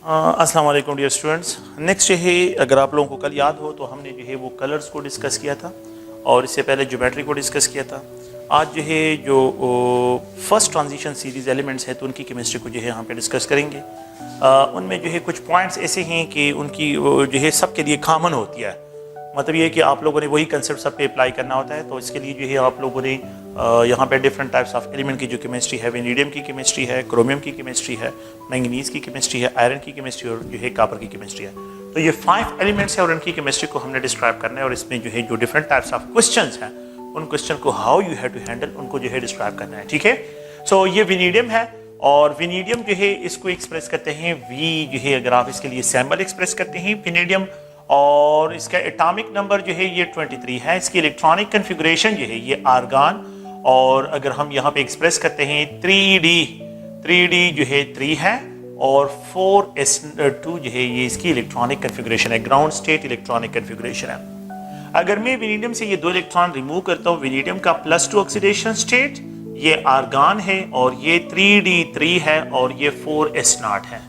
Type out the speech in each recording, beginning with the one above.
अस्सलाम वालेकुम dear students. Next जो है, अगर आप लोगों को कल याद हो तो हमने जो है वो कलर्स को डिस्कस किया था और इससे पहले ज्योमेट्री को डिस्कस किया था। आज जो है जो फर्स्ट ट्रांजिशन सीरीज़ एलिमेंट्स है तो उनकी केमिस्ट्री को जो है यहाँ पे डिस्कस करेंगे। उनमें जो है कुछ पॉइंट्स ऐसे हैं कि उनकी जो है सबके लिए कॉमन होती है। मतलब ये कि आप लोगों ने वही कंसेप्ट सब पे अप्लाई करना होता है। तो इसके लिए जो है आप लोगों ने यहाँ पे डिफरेंट टाइप्स ऑफ एलिमेंट की जो केमिस्ट्री है, वेनेडियम की केमिस्ट्री है, क्रोमियम की केमिस्ट्री है, मैंगनीज की केमिस्ट्री है, आयरन की केमिस्ट्री और जो है कॉपर की केमिस्ट्री है। तो ये 5 एलिमेंट्स है और उनकी केमिस्ट्री को हमने डिस्क्राइब करना है और इसमें जो है जो डिफरेंट टाइप्स ऑफ क्वेश्चंस हैं उन क्वेश्चन को how you have to handle उनको जो है डिस्क्राइब करना है। ठीक है। सो ये वेनेडियम है और वेनेडियम जो है इसको एक्सप्रेस करते हैं वी, जो है अगर आप इसके लिए सैम्बल एक्सप्रेस करते हैं वेनेडियम, और इसका एटॉमिक नंबर जो है ये 23 है। इसकी इलेक्ट्रॉनिक कन्फिगरेशन जो है ये आर्गन, और अगर हम यहाँ पे एक्सप्रेस करते हैं 3D जो है 3 है और 4s2 जो है ये इसकी इलेक्ट्रॉनिक कन्फिगरेशन है, ग्राउंड स्टेट इलेक्ट्रॉनिक कन्फिगरेशन है। अगर मैं वेनेडियम से ये 2 इलेक्ट्रॉन रिमूव करता हूँ, वेनेडियम का +2 ऑक्सीडेशन स्टेट, ये आर्गन है और ये 3D3 है और ये 4s0 है।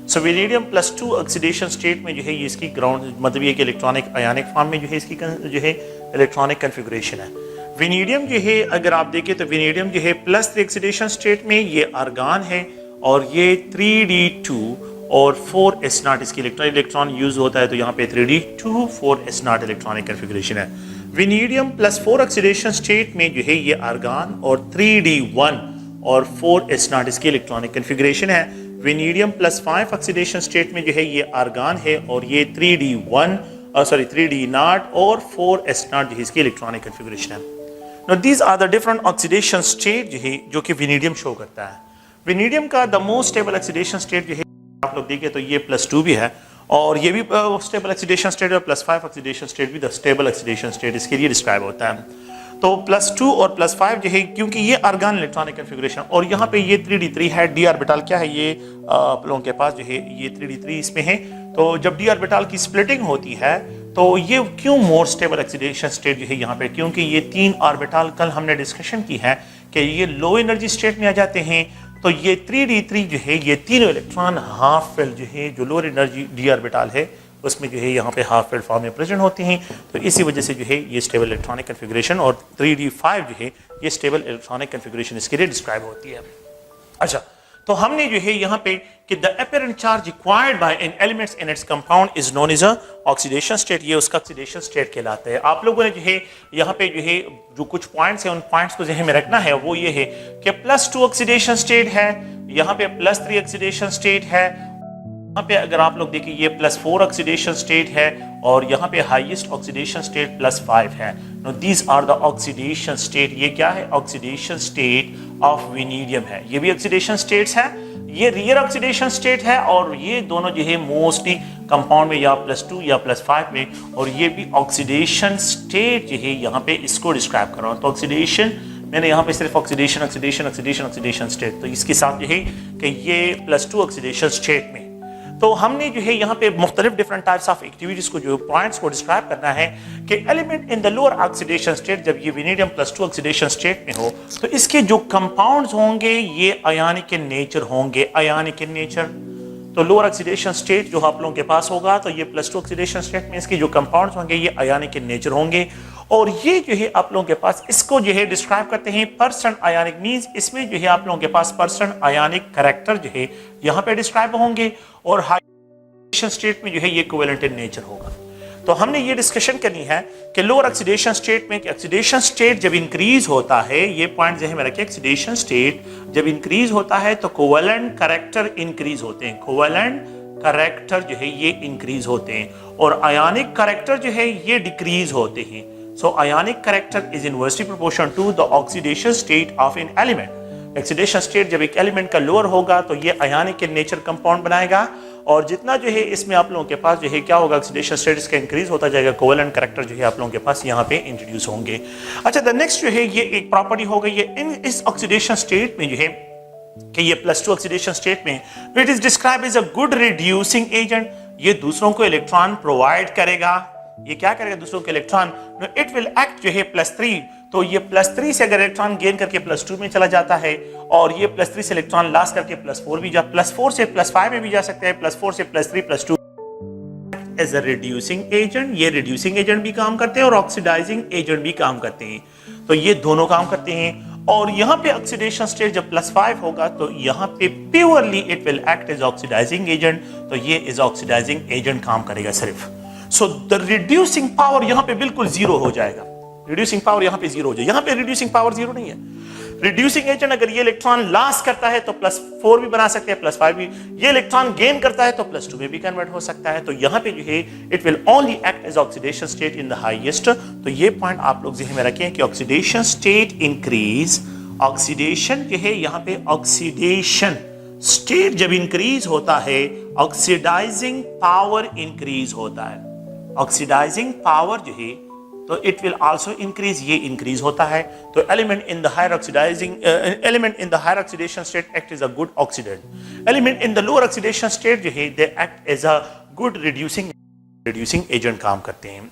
सो वेनेडियम +2 ऑक्सीडेशन स्टेट में जो है ये इसकी ग्राउंड मतलब ये कि इलेक्ट्रॉनिक आयनिक फॉर्म में जो है इसकी जो है इलेक्ट्रॉनिक कन्फिगरेशन है। वेनेडियम जो है अगर आप देखें तो वेनेडियम जो है +3 ऑक्सीडेशन स्टेट में ये आर्गन है और ये 3D2 और 4s0 इसकी इलेक्ट्रॉन यूज होता है, तो यहाँ पे 3D2 4s0 इलेक्ट्रॉनिक कन्फिगरेशन है। वेनेडियम +4 ऑक्सीडेशन स्टेट में जो है ये आर्गन और 3D1 और 4s0 इसकी इलेक्ट्रॉनिक कन्फिगरेशन है। वेनेडियम +5 ऑक्सीडेशन स्टेट में जो है ये आर्गन है और ये 3D0 और 4s0 जो है इसकी इलेक्ट्रॉनिक कन्फिगरेशन है। Now these are the different oxidation state जो है जो कि वेनेडियम शो करता है। वेनेडियम का the most stable oxidation state जो है आप लोग देखें तो ये +2 भी है और ये भी स्टेबल ऑक्सीडेशन स्टेट और +5 ऑक्सीडेशन स्टेट भी द स्टेबल ऑक्सीडेशन स्टेट इसके लिए डिस्क्राइब होता है। तो +2 और +5 जो है क्योंकि ये आर्गन इलेक्ट्रॉनिक कन्फिगरेशन और यहाँ पे ये 3D3 है, डी ऑर्बिटल क्या है ये आप लोगों के पास जो है ये 3D3 इसमें है। तो जब डी ऑर्बिटल की स्प्लिटिंग होती है तो ये क्यों मोर स्टेबल ऑक्सीडेशन स्टेट जो है यहाँ पे, क्योंकि ये 3 ऑर्बिटल कल हमने डिस्कशन की है कि ये लो एनर्जी स्टेट में आ जाते हैं। तो ये 3D3 जो है ये तीनों इलेक्ट्रॉन हाफ फिल्ड जो है जो लोअर एनर्जी डी ऑर्बिटल है उसमें जो है यहाँ पे हाफ फिल्ड फॉर्म में प्रेजेंट होती हैं। तो इसी वजह से जो है ये स्टेबल इलेक्ट्रॉनिक कन्फिगरेशन और 3D5 जो है ये स्टेबल इलेक्ट्रॉनिक कन्फिगरेशन इसके लिए डिस्क्राइब होती है। अच्छा, तो हमने जो है यहाँ पे कि the apparent charge required by an elements in its compound is known as oxidation state, ये उसका ऑक्सीडेशन स्टेट कहलाता है। आप लोगों ने जो है यहाँ पे जो है जो कुछ पॉइंट्स है उन पॉइंट्स को ज़हन में रखना है, वो ये है कि +2 ऑक्सीडेशन स्टेट है, यहाँ पे +3 ऑक्सीडेशन स्टेट है, यहाँ पे अगर आप लोग देखिए ये +4 ऑक्सीडेशन स्टेट है और यहाँ पे हाईएस्ट ऑक्सीडेशन स्टेट +5 है। No these are the oxidation state. ये क्या है? ऑक्सीडेशन स्टेट ऑफ वेनेडियम है। ये भी ऑक्सीडेशन स्टेट्स है, ये रियर ऑक्सीडेशन स्टेट है और ये दोनों जो है मोस्टली कंपाउंड में या +2 या +5 में, और ये भी ऑक्सीडेशन स्टेट जो है यहाँ पे इसको डिस्क्राइब कर रहा हूँ। तो ऑक्सीडेशन मैंने यहाँ पे सिर्फ ऑक्सीडेशन स्टेट, तो इसके साथ जो है कि ये +2 ऑक्सीडेशन स्टेट में। तो हमने जो है यहाँ पे मुख्तलिफ डिफरेंट टाइप्स ऑफ एक्टिविटीज को जो पॉइंट्स को डिस्क्राइब करना है कि element in the lower oxidation state, जब ये वेनेडियम +2 ऑक्सीडेशन स्टेट में हो तो इसके जो कंपाउंड्स होंगे ये आयनिक इन नेचर होंगे, आयनिक इन नेचर। तो लोअर ऑक्सीडेशन स्टेट जो आप लोगों के पास होगा तो ये +2 ऑक्सीडेशन स्टेट में इसके जो कंपाउंड्स होंगे ये आयनिक इन नेचर होंगे, और ये जो है आप लोगों के पास इसको जो है डिस्क्राइब करते हैं परसेंट आयनिक, मींस इसमें जो है आप लोगों के पास परसेंट आयनिक कैरेक्टर जो है यहाँ पे डिस्क्राइब होंगे, और हाई ऑक्सीडेशन स्टेट में जो है ये कोवेलेंट इन नेचर होगा। तो हमने ये डिस्कशन करनी है कि लोअर ऑक्सीडेशन स्टेट में ऑक्सीडेशन स्टेट जब इंक्रीज होता है, ये पॉइंट ज़हन में रखिए, ऑक्सीडेशन स्टेट जब इंक्रीज होता है तो कोवेलेंट कैरेक्टर इंक्रीज होते हैं, कोवेलेंट कैरेक्टर जो है ये इंक्रीज होते हैं, और आयनिक कैरेक्टर जो है ये डिक्रीज होते हैं। So ionic character is inversely proportional to the oxidation state of an element. Oxidation state जब एक एलिमेंट का लोअर होगा तो ये आयनिक इन नेचर कंपाउंड बनाएगा, और जितना जो है इसमें आप लोगों के पास जो है क्या होगा, ऑक्सीडेशन स्टेट इसका इंक्रीज होता जाएगा, कोवेलेंट कैरेक्टर जो है आप लोगों के पास यहाँ पे इंट्रोड्यूस होंगे। अच्छा, द नेक्स्ट जो है ये एक प्रॉपर्टी हो गई है इन इस ऑक्सीडेशन स्टेट में जो है कि ये +2 ऑक्सीडेशन स्टेट में it is describe as a good reducing agent, ये दूसरों को इलेक्ट्रॉन प्रोवाइड करेगा। ये क्या करेगा? दूसरों के इलेक्ट्रॉन। इट विल एक्ट जो है +3, तो ये +3 से अगर इलेक्ट्रॉन गेन करके +2 में चला जाता है और ये +3 से इलेक्ट्रॉन लॉस करके +4 भी +4 से +5 में भी जा सकता है, +4 से +3 +2 एज अ रिड्यूसिंग एजेंट। ये रिड्यूसिंग एजेंट भी काम करते हैं और ऑक्सीडाइजिंग एजेंट भी काम करते हैं, तो ये दोनों काम करते हैं। और यहाँ पे ऑक्सीडेशन स्टेट जब +5 होगा तो यहाँ पे purely it will act as oxidising agent, तो ये इज ऑक्सीडाइजिंग एजेंट काम करेगा सिर्फ। सो द रिड्यूसिंग पावर यहाँ पे बिल्कुल जीरो हो जाएगा, रिड्यूसिंग पावर यहाँ पे जीरो हो जाएगा। यहाँ पे रिड्यूसिंग पावर जीरो नहीं है। रिड्यूसिंग एजेंट अगर ये इलेक्ट्रॉन लॉस करता है तो +4 भी बना सकते हैं, +5 भी। ये इलेक्ट्रॉन गेन करता है तो +2 में भी कन्वर्ट हो सकता है। तो यहाँ पे जो है it will only act as oxidation state in the highest. तो ये पॉइंट आप लोग ज़हन में रखें कि ऑक्सीडेशन स्टेट इंक्रीज, ऑक्सीडेशन जो है यहाँ पे ऑक्सीडेशन स्टेट जब इंक्रीज होता है, ऑक्सीडाइजिंग पावर इंक्रीज होता है। ऑक्सीडाइजिंग पावर जो है तो इट विल आल्सो इंक्रीज, ये इंक्रीज होता है। तो element in the higher oxidising element in the higher oxidation state act as a good oxidant. Element in the lower oxidation state जो है they act as a good reducing agent काम करते हैं।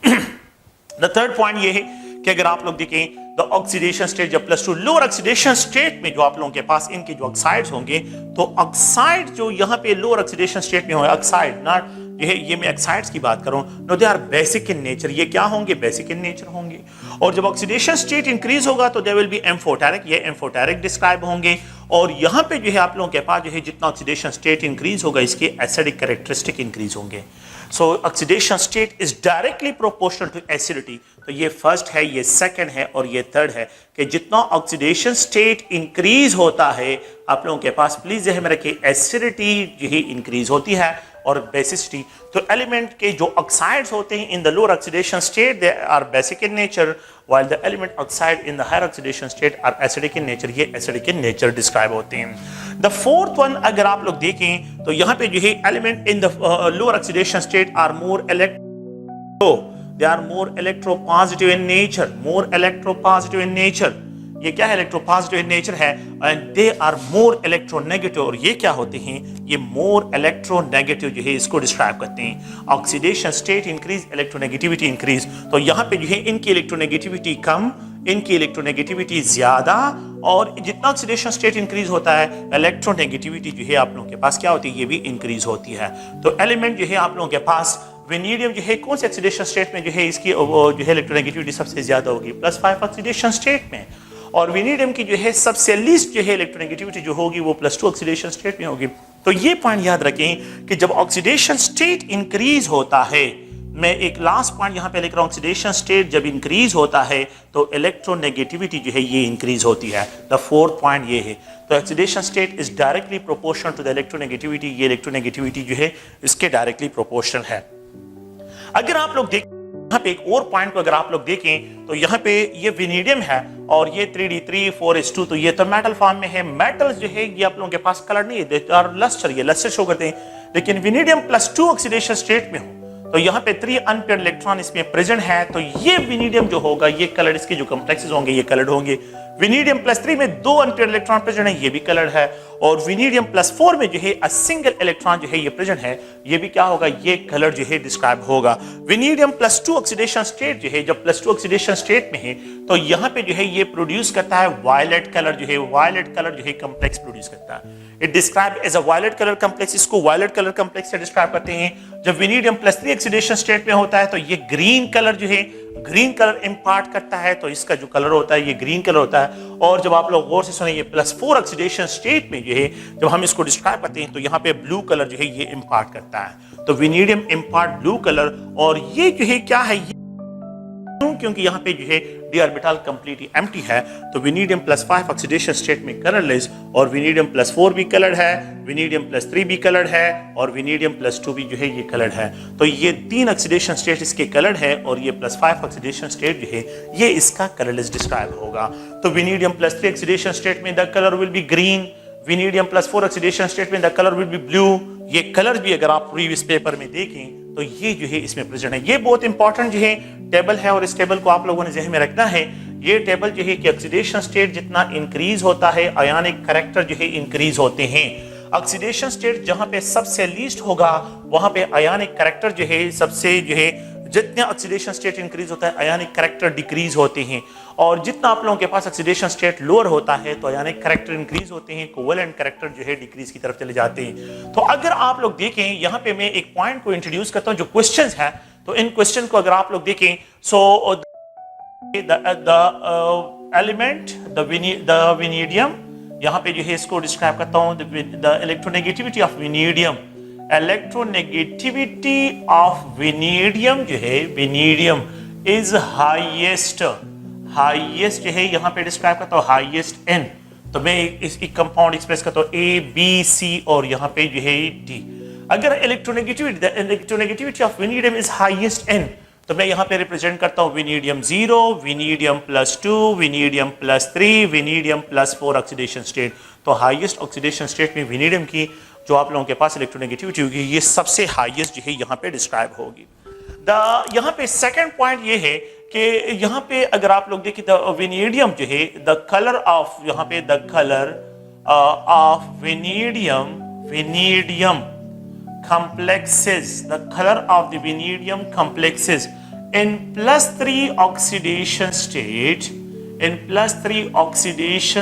The third point ये है कि अगर आप लोग देखें द ऑक्सीडेशन स्टेट जब +2, लोअर ऑक्सीडेशन स्टेट में जो आप लोगों के पास इनके जो ऑक्साइड्स होंगे, तो ऑक्साइड जो यहाँ पे लोअर ऑक्सीडेशन स्टेट में होंगे, ऑक्साइड नॉट ये मैं ऑक्साइड्स की बात कर रहा हूं, no they are basic in nature. ये क्या होंगे? बेसिक इन नेचर होंगे। और जब ऑक्सीडेशन स्टेट इंक्रीज होगा तो दे विल बी एम्फोटेरिक, ये एम्फोटेरिक डिस्क्राइब होंगे। और यहाँ पे जो है आप लोगों के पास जो है जितना ऑक्सीडेशन स्टेट इंक्रीज होगा इसके एसिडिक कैरेक्टरिस्टिक इंक्रीज होंगे। So oxidation state is directly proportional to acidity. तो ये फर्स्ट है, ये सेकंड है और ये थर्ड है कि जितना ऑक्सीडेशन स्टेट इंक्रीज होता है आप लोगों के पास प्लीज ध्यान में रखिए एसिडिटी जो है इंक्रीज होती है और बेसिसिटी। तो एलिमेंट के जो ऑक्साइड्स होते हैं in the lower oxidation state they are basic in nature, while the element oxide in the higher oxidation state are acidic in nature, ये acidic in nature describe होते हैं। The fourth one अगर आप लोग देखें तो यहाँ पे जो है element in the lower oxidation state are more they are more electropositive in nature, more electropositive in nature। ये क्या है? इलेक्ट्रोपॉजिटिव इन नेचर है। And they are more electronegative, और ये क्या होते हैं? ये मोर इलेक्ट्रोनेगेटिव जो है इसको डिस्क्राइब करते हैं। Oxidation state increase, electronegativity increase. तो यहाँ पे जो है इनकी इलेक्ट्रोनेगेटिविटी कम, इनकी इलेक्ट्रोनेगेटिविटी ज्यादा, और जितना ऑक्सीडेशन स्टेट इंक्रीज होता है इलेक्ट्रोनेगेटिविटी जो है आप लोगों के पास क्या होती है? ये भी इंक्रीज होती है। तो एलिमेंट जो है आप लोगों के पास वेनेडियम जो है कौन से ऑक्सीडेशन स्टेट में जो है इसकी जो है इलेक्ट्रोनेगेटिविटी सबसे ज्यादा होगी? +5 ऑक्सीडेशन स्टेट में। और वेनेडियम की जो है सबसे लीस्ट जो है इलेक्ट्रोनेगेटिविटी जो होगी वो +2 ऑक्सीडेशन स्टेट में होगी। तो ये पॉइंट याद रखें कि जब ऑक्सीडेशन स्टेट इंक्रीज होता है, मैं एक लास्ट पॉइंट यहाँ पे लिख रहा हूँ, ऑक्सीडेशन स्टेट जब इंक्रीज होता है तो इलेक्ट्रोनेगेटिविटी जो है ये इंक्रीज होती है। द फोर्थ पॉइंट ये है। तो oxidation state is directly proportional to the electronegativity, ये इलेक्ट्रोनेगेटिविटी जो है इसके डायरेक्टली प्रोपोर्शनल है। अगर आप लोग देखें यहाँ पे एक और पॉइंट को अगर आप लोग देखें तो यहाँ पे ये वेनेडियम है और ये 3d3 4s2, तो ये तो मेटल फॉर्म में है। मेटल्स जो है ये आप लोगों के पास कलर नहीं है और लस्टर, ये लस्टर शो करते हैं। लेकिन वेनेडियम +2 ऑक्सीडेशन स्टेट में हो तो यहाँ पे 3 अनपेयर्ड इलेक्ट्रॉन इसमें प्रेजेंट है, तो ये वेनेडियम जो होगा ये कलर, इसके जो कॉम्प्लेक्सेस होंगे ये कलर्ड होंगे। वेनेडियम +3 में 2 अनपेयर्ड इलेक्ट्रॉन प्रेजेंट है, ये भी कलर्ड है। और वेनेडियम +4 में जो है अ सिंगल इलेक्ट्रॉन जो है ये प्रेजेंट है, ये भी क्या होगा? ये कलर जो है डिस्क्राइब होगा। वेनेडियम +2 ऑक्सीडेशन स्टेट जो है जब +2 ऑक्सीडेशन स्टेट में है तो यहाँ पे जो है ये प्रोड्यूस करता है वायलेट कलर जो है, वायलेट कलर जो है कॉम्प्लेक्स प्रोड्यूस करता है। It describe as a violet colour complex, इसको वायलेट कलर कॉम्प्लेक्स से डिस्क्राइब करते हैं। जब वेनेडियम +3 ऑक्सीडेशन स्टेट में होता है तो ये ग्रीन कलर जो है ग्रीन कलर इंपार्ट करता है, तो इसका जो कलर होता है ये ग्रीन कलर होता है। और जब आप लोग गौर से सुने ये +4 ऑक्सीडेशन स्टेट में जो है जब हम इसको डिस्क्राइब करते हैं तो यहाँ पे ब्लू कलर जो है ये इंपार्ट करता है। तो वेनेडियम इंपार्ट ब्लू कलर, और ये जो है क्या है? क्योंकि यहाँ पे जो है d ऑर्बिटल कंप्लीटली एम्प्टी है, तो वेनेडियम +5 ऑक्सीडेशन स्टेट में कलरलेस, और वेनेडियम +4 भी कलर्ड है, वेनेडियम +3 भी कलर्ड है, और वेनेडियम +2 भी जो है ये कलर्ड है। तो ये 3 ऑक्सीडेशन स्टेट इसके कलर्ड है, और ये +5 ऑक्सीडेशन स्टेट जो है ये इसका कलरलेस डिस्क्राइब होगा। तो वेनेडियम +3 ऑक्सीडेशन स्टेट में the colour will be green, vanadium +4 oxidation state में the colour will be blue. ये कलर भी अगर आप प्रीवियस पेपर में देखें तो ये जो है इसमें प्रेजेंट है। ये बहुत इंपॉर्टेंट जो है टेबल है, और इस टेबल को आप लोगों ने ज़हन में रखना है। ये टेबल जो है कि ऑक्सीडेशन स्टेट जितना इंक्रीज होता है आयनिक कैरेक्टर जो है इंक्रीज होते हैं। ऑक्सीडेशन स्टेट जहां पे सबसे लीस्ट होगा वहां पे आयनिक कैरेक्टर जो है सबसे जो है जितने ऑक्सीडेशन स्टेट इंक्रीज होता है आयनिक कैरेक्टर डिक्रीज होते हैं, और जितना आप लोगों के पास ऑक्सीडेशन स्टेट लोअर होता है तो आयनिक कैरेक्टर इंक्रीज होते हैं, कोवेलेंट कैरेक्टर जो है डिक्रीज की तरफ चले जाते हैं। तो अगर आप लोग देखें यहाँ पे मैं एक पॉइंट को इंट्रोड्यूस करता हूँ जो क्वेश्चंस है, तो इन क्वेश्चन को अगर आप लोग देखें, so the element the vanadium, यहाँ पे जो है इसको डिस्क्राइब करता हूँ, the electronegativity of vanadium, electronegativity of vanadium जो है, वेनेडियम इज हाईएस्ट जो है यहाँ पे डिस्क्राइब करता हूँ हाईएस्ट एन। तो मैं इस कंपाउंड एक्सप्रेस करता हूँ ए बी सी और यहाँ पे जो है डी। अगर electronegativity of vanadium is highest and तो मैं यहाँ पे रिप्रेजेंट करता हूँ vanadium 0, vanadium +2, vanadium +3, vanadium +4 oxidation state. तो हाईएस्ट ऑक्सीडेशन स्टेट में वेनेडियम की जो आप लोगों के पास इलेक्ट्रोनेगेटिविटी होगी ये सबसे हाईएस्ट जो है यहाँ पे डिस्क्राइब होगी। यहाँ पे सेकंड पॉइंट ये है कि यहाँ पे अगर आप लोग देखें द वेनेडियम जो है, द कलर ऑफ, यहाँ पे the colour of vanadium complexes, the color of the vanadium complexes in +3 oxidation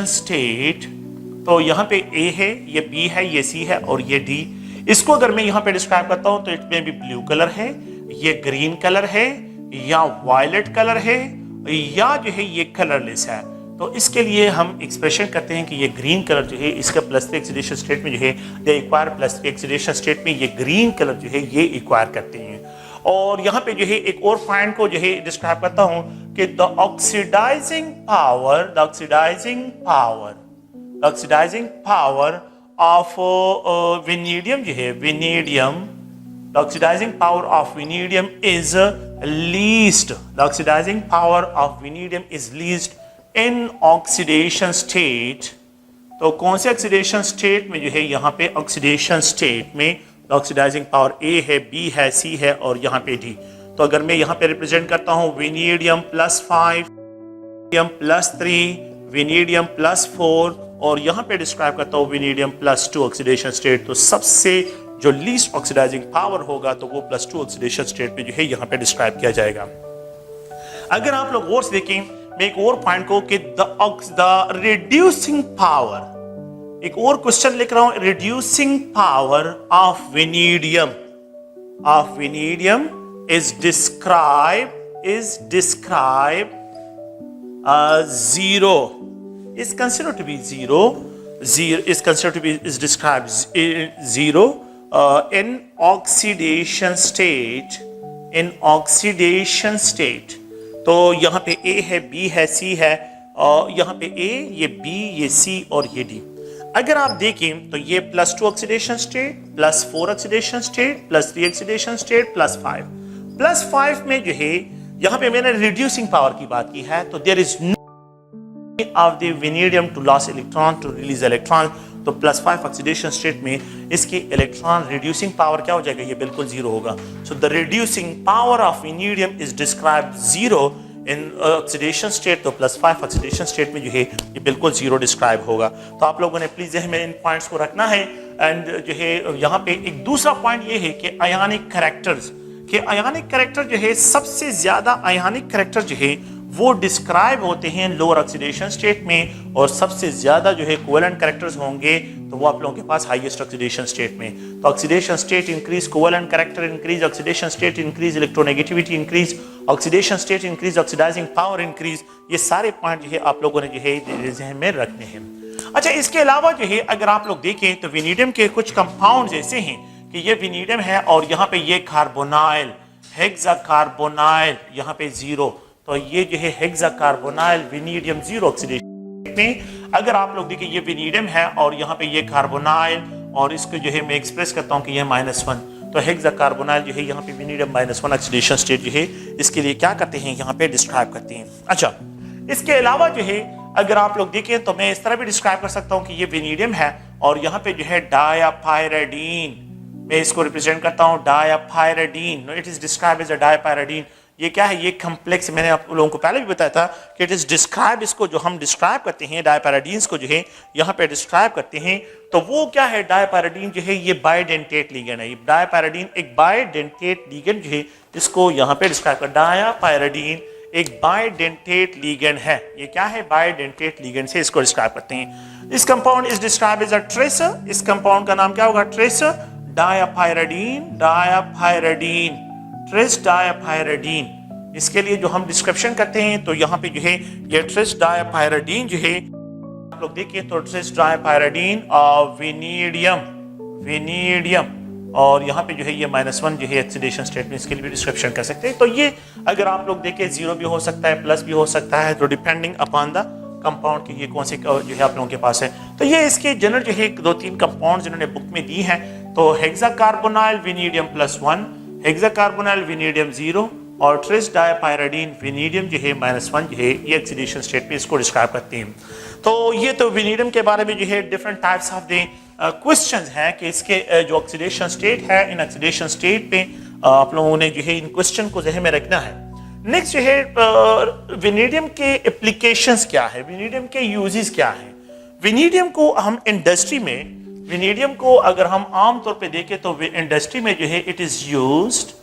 state, तो यहाँ पे A है, ये B है, ये C है और ये D। इसको अगर मैं यहाँ पे डिस्क्राइब करता हूँ तो इसमें भी ब्लू कलर है, ये ग्रीन कलर है, या वायलेट कलर है, या जो है ये कलरलेस है। तो इसके लिए हम एक्सप्रेशन करते हैं कि ये ग्रीन कलर जो है इसका +3 ऑक्सीडेशन स्टेट में जो है ये एक्वायर, +3 ऑक्सीडेशन स्टेट में ये ग्रीन कलर जो है ये एक्वायर करते हैं। और यहाँ पे जो है एक और पॉइंट को जो है डिस्क्राइब करता हूँ कि the oxidising power of vanadium जो है, vanadium, the oxidising power of vanadium is least, the oxidising power of vanadium is least in oxidation state. तो कौन से ऑक्सीडेशन स्टेट में जो है यहाँ पे ऑक्सीडेशन स्टेट में ऑक्सीडाइजिंग पावर A है, B है, C है और यहाँ पे D। तो अगर मैं यहाँ पे रिप्रेजेंट करता हूँ वेनेडियम +5, वेनेडियम +3, वेनेडियम +4 और यहाँ पे डिस्क्राइब करता हूँ वेनेडियम +2 ऑक्सीडेशन स्टेट, तो सबसे जो लीस्ट ऑक्सीडाइजिंग पावर होगा तो वो +2 ऑक्सीडेशन स्टेट में जो है यहाँ पे डिस्क्राइब किया जाएगा। अगर आप लोग गौर से देखें मैं एक और पॉइंट को कि द रिड्यूसिंग पावर, एक और क्वेश्चन लिख रहा हूं, reducing power of vanadium is describe 0, is considered to be 0 is considered to be is described 0 in oxidation state। तो यहाँ पे A है, B है, C है, और यहाँ पे A, ये B, ये C और ये D। अगर आप देखें तो ये +2 oxidation state, +4 oxidation state, +3 oxidation state, +5 में जो है यहाँ पे मैंने रिड्यूसिंग पावर की बात की है, तो there is no of the vanadium to loss electron to release electron. तो +5 ऑक्सीडेशन स्टेट में इसकी इलेक्ट्रॉन रिड्यूसिंग पावर क्या हो जाएगा, ये बिल्कुल 0 होगा। So the reducing power of vanadium is described 0 in oxidation state. तो +5 ऑक्सीडेशन स्टेट में जो है ये बिल्कुल 0 डिस्क्राइब होगा। तो आप लोगों ने प्लीज ज़हन में इन पॉइंट्स को रखना है। एंड जो है यहाँ पे एक दूसरा पॉइंट ये है कि आयनिक कैरेक्टर जो है सबसे ज्यादा आयनिक कैरेक्टर जो है वो डिस्क्राइब होते हैं लोअर ऑक्सीडेशन स्टेट में, और सबसे ज्यादा जो है कोवेलेंट कैरेक्टर्स होंगे तो वो आप लोगों के पास हाईएस्ट ऑक्सीडेशन स्टेट में। तो oxidation state increase, covalent character increase, oxidation state increase, electronegativity increase, oxidation state increase, oxidising power increase, ये सारे पॉइंट जो है आप लोगों ने जो है ज़हन में रखने हैं। अच्छा, इसके अलावा जो है अगर आप लोग देखें तो वेनेडियम के कुछ कंपाउंड्स ऐसे हैं कि ये वेनेडियम है और यहाँ पे ये कार्बोनाइल, हेक्साकार्बोनाइल यहाँ पे 0, तो ये जो है हेक्साकार्बोनाइल वेनेडियम 0 ऑक्सीडेशन में। अगर आप लोग देखिए ये वेनेडियम है और यहाँ पे ये कार्बोनाइल, और इसको जो है मैं एक्सप्रेस करता हूँ कि ये -1, तो हेक्साकार्बोनाइल जो है यहाँ पे वेनेडियम -1 ऑक्सीडेशन स्टेट जो है इसके लिए क्या करते हैं यहाँ पे डिस्क्राइब करते हैं। अच्छा, इसके अलावा जो है अगर आप लोग देखें तो मैं इस तरह भी डिस्क्राइब कर सकता हूँ कि ये वेनेडियम है और यहाँ पे जो है डायापायराडीन, मैं इसको रिप्रेजेंट करता हूँ dipyridine, it is describe as a dipyridine. ये क्या है, ये कम्प्लेक्स, मैंने आप लोगों को पहले भी बताया था कि इट इज डिस्क्राइब, इसको जो हम डिस्क्राइब करते हैं डायपैराडीन्स को जो है यहाँ पे डिस्क्राइब करते हैं, तो वो क्या है, डायपैराडीन जो है ये बाइडेंटेट लिगेंड है। ये डायपैराडीन एक बाइडेंटेट लिगेंड जो है इसको यहाँ पे डिस्क्राइब कर, डायपैराडीन एक बाइडेंटेट लिगेंड है। ये क्या है, बाइडेंटेट लिगेंड से इसको डिस्क्राइब करते हैं। इस compound is describe as a tracer. इस कंपाउंड का नाम क्या होगा, ट्रेसर डायपैराडीन, डायपैराडीन, ट्रेस डायपैराडीन। इसके लिए जो हम डिस्क्रिप्शन करते हैं तो यहाँ पे जो है ये ट्रेस डायपैराडीन जो है आप लोग देखिए तो ट्रेस डायपैराडीन वेनेडियम, वेनेडियम, और यहाँ पे जो है ये -1 जो है ऑक्सीडेशन स्टेट में, इसके लिए भी डिस्क्रिप्शन कर सकते हैं। तो ये अगर आप लोग देखें 0 भी हो सकता है, प्लस भी हो सकता है, तो डिपेंडिंग अपॉन द कंपाउंड के ये कौन से जो है आप लोगों के पास है। तो ये इसके जनरल जो है 2-3 कंपाउंड जिन्होंने बुक में दी हैं, तो हेक्साकार्बोनाइल वेनेडियम +1, हेक्साकार्बोनाइल वेनेडियम 0 और ट्रेस डायपैराडीन वेनेडियम जो है -1 जो है ये ऑक्सीडेशन स्टेट पे इसको डिस्क्राइब करते हैं। तो ये तो वेनेडियम के बारे में जो है different types of the questions हैं कि इसके जो ऑक्सीडेशन स्टेट है, इन ऑक्सीडेशन स्टेट पे आप लोगों ने जो है इन क्वेश्चन को ज़हन में रखना है। नेक्स्ट जो है वेनेडियम के एप्लीकेशंस क्या है, वेनेडियम के यूजेस क्या है। वेनेडियम को हम इंडस्ट्री में, वेनेडियम को अगर हम आम तौर पे देखें तो इंडस्ट्री में जो है it is used,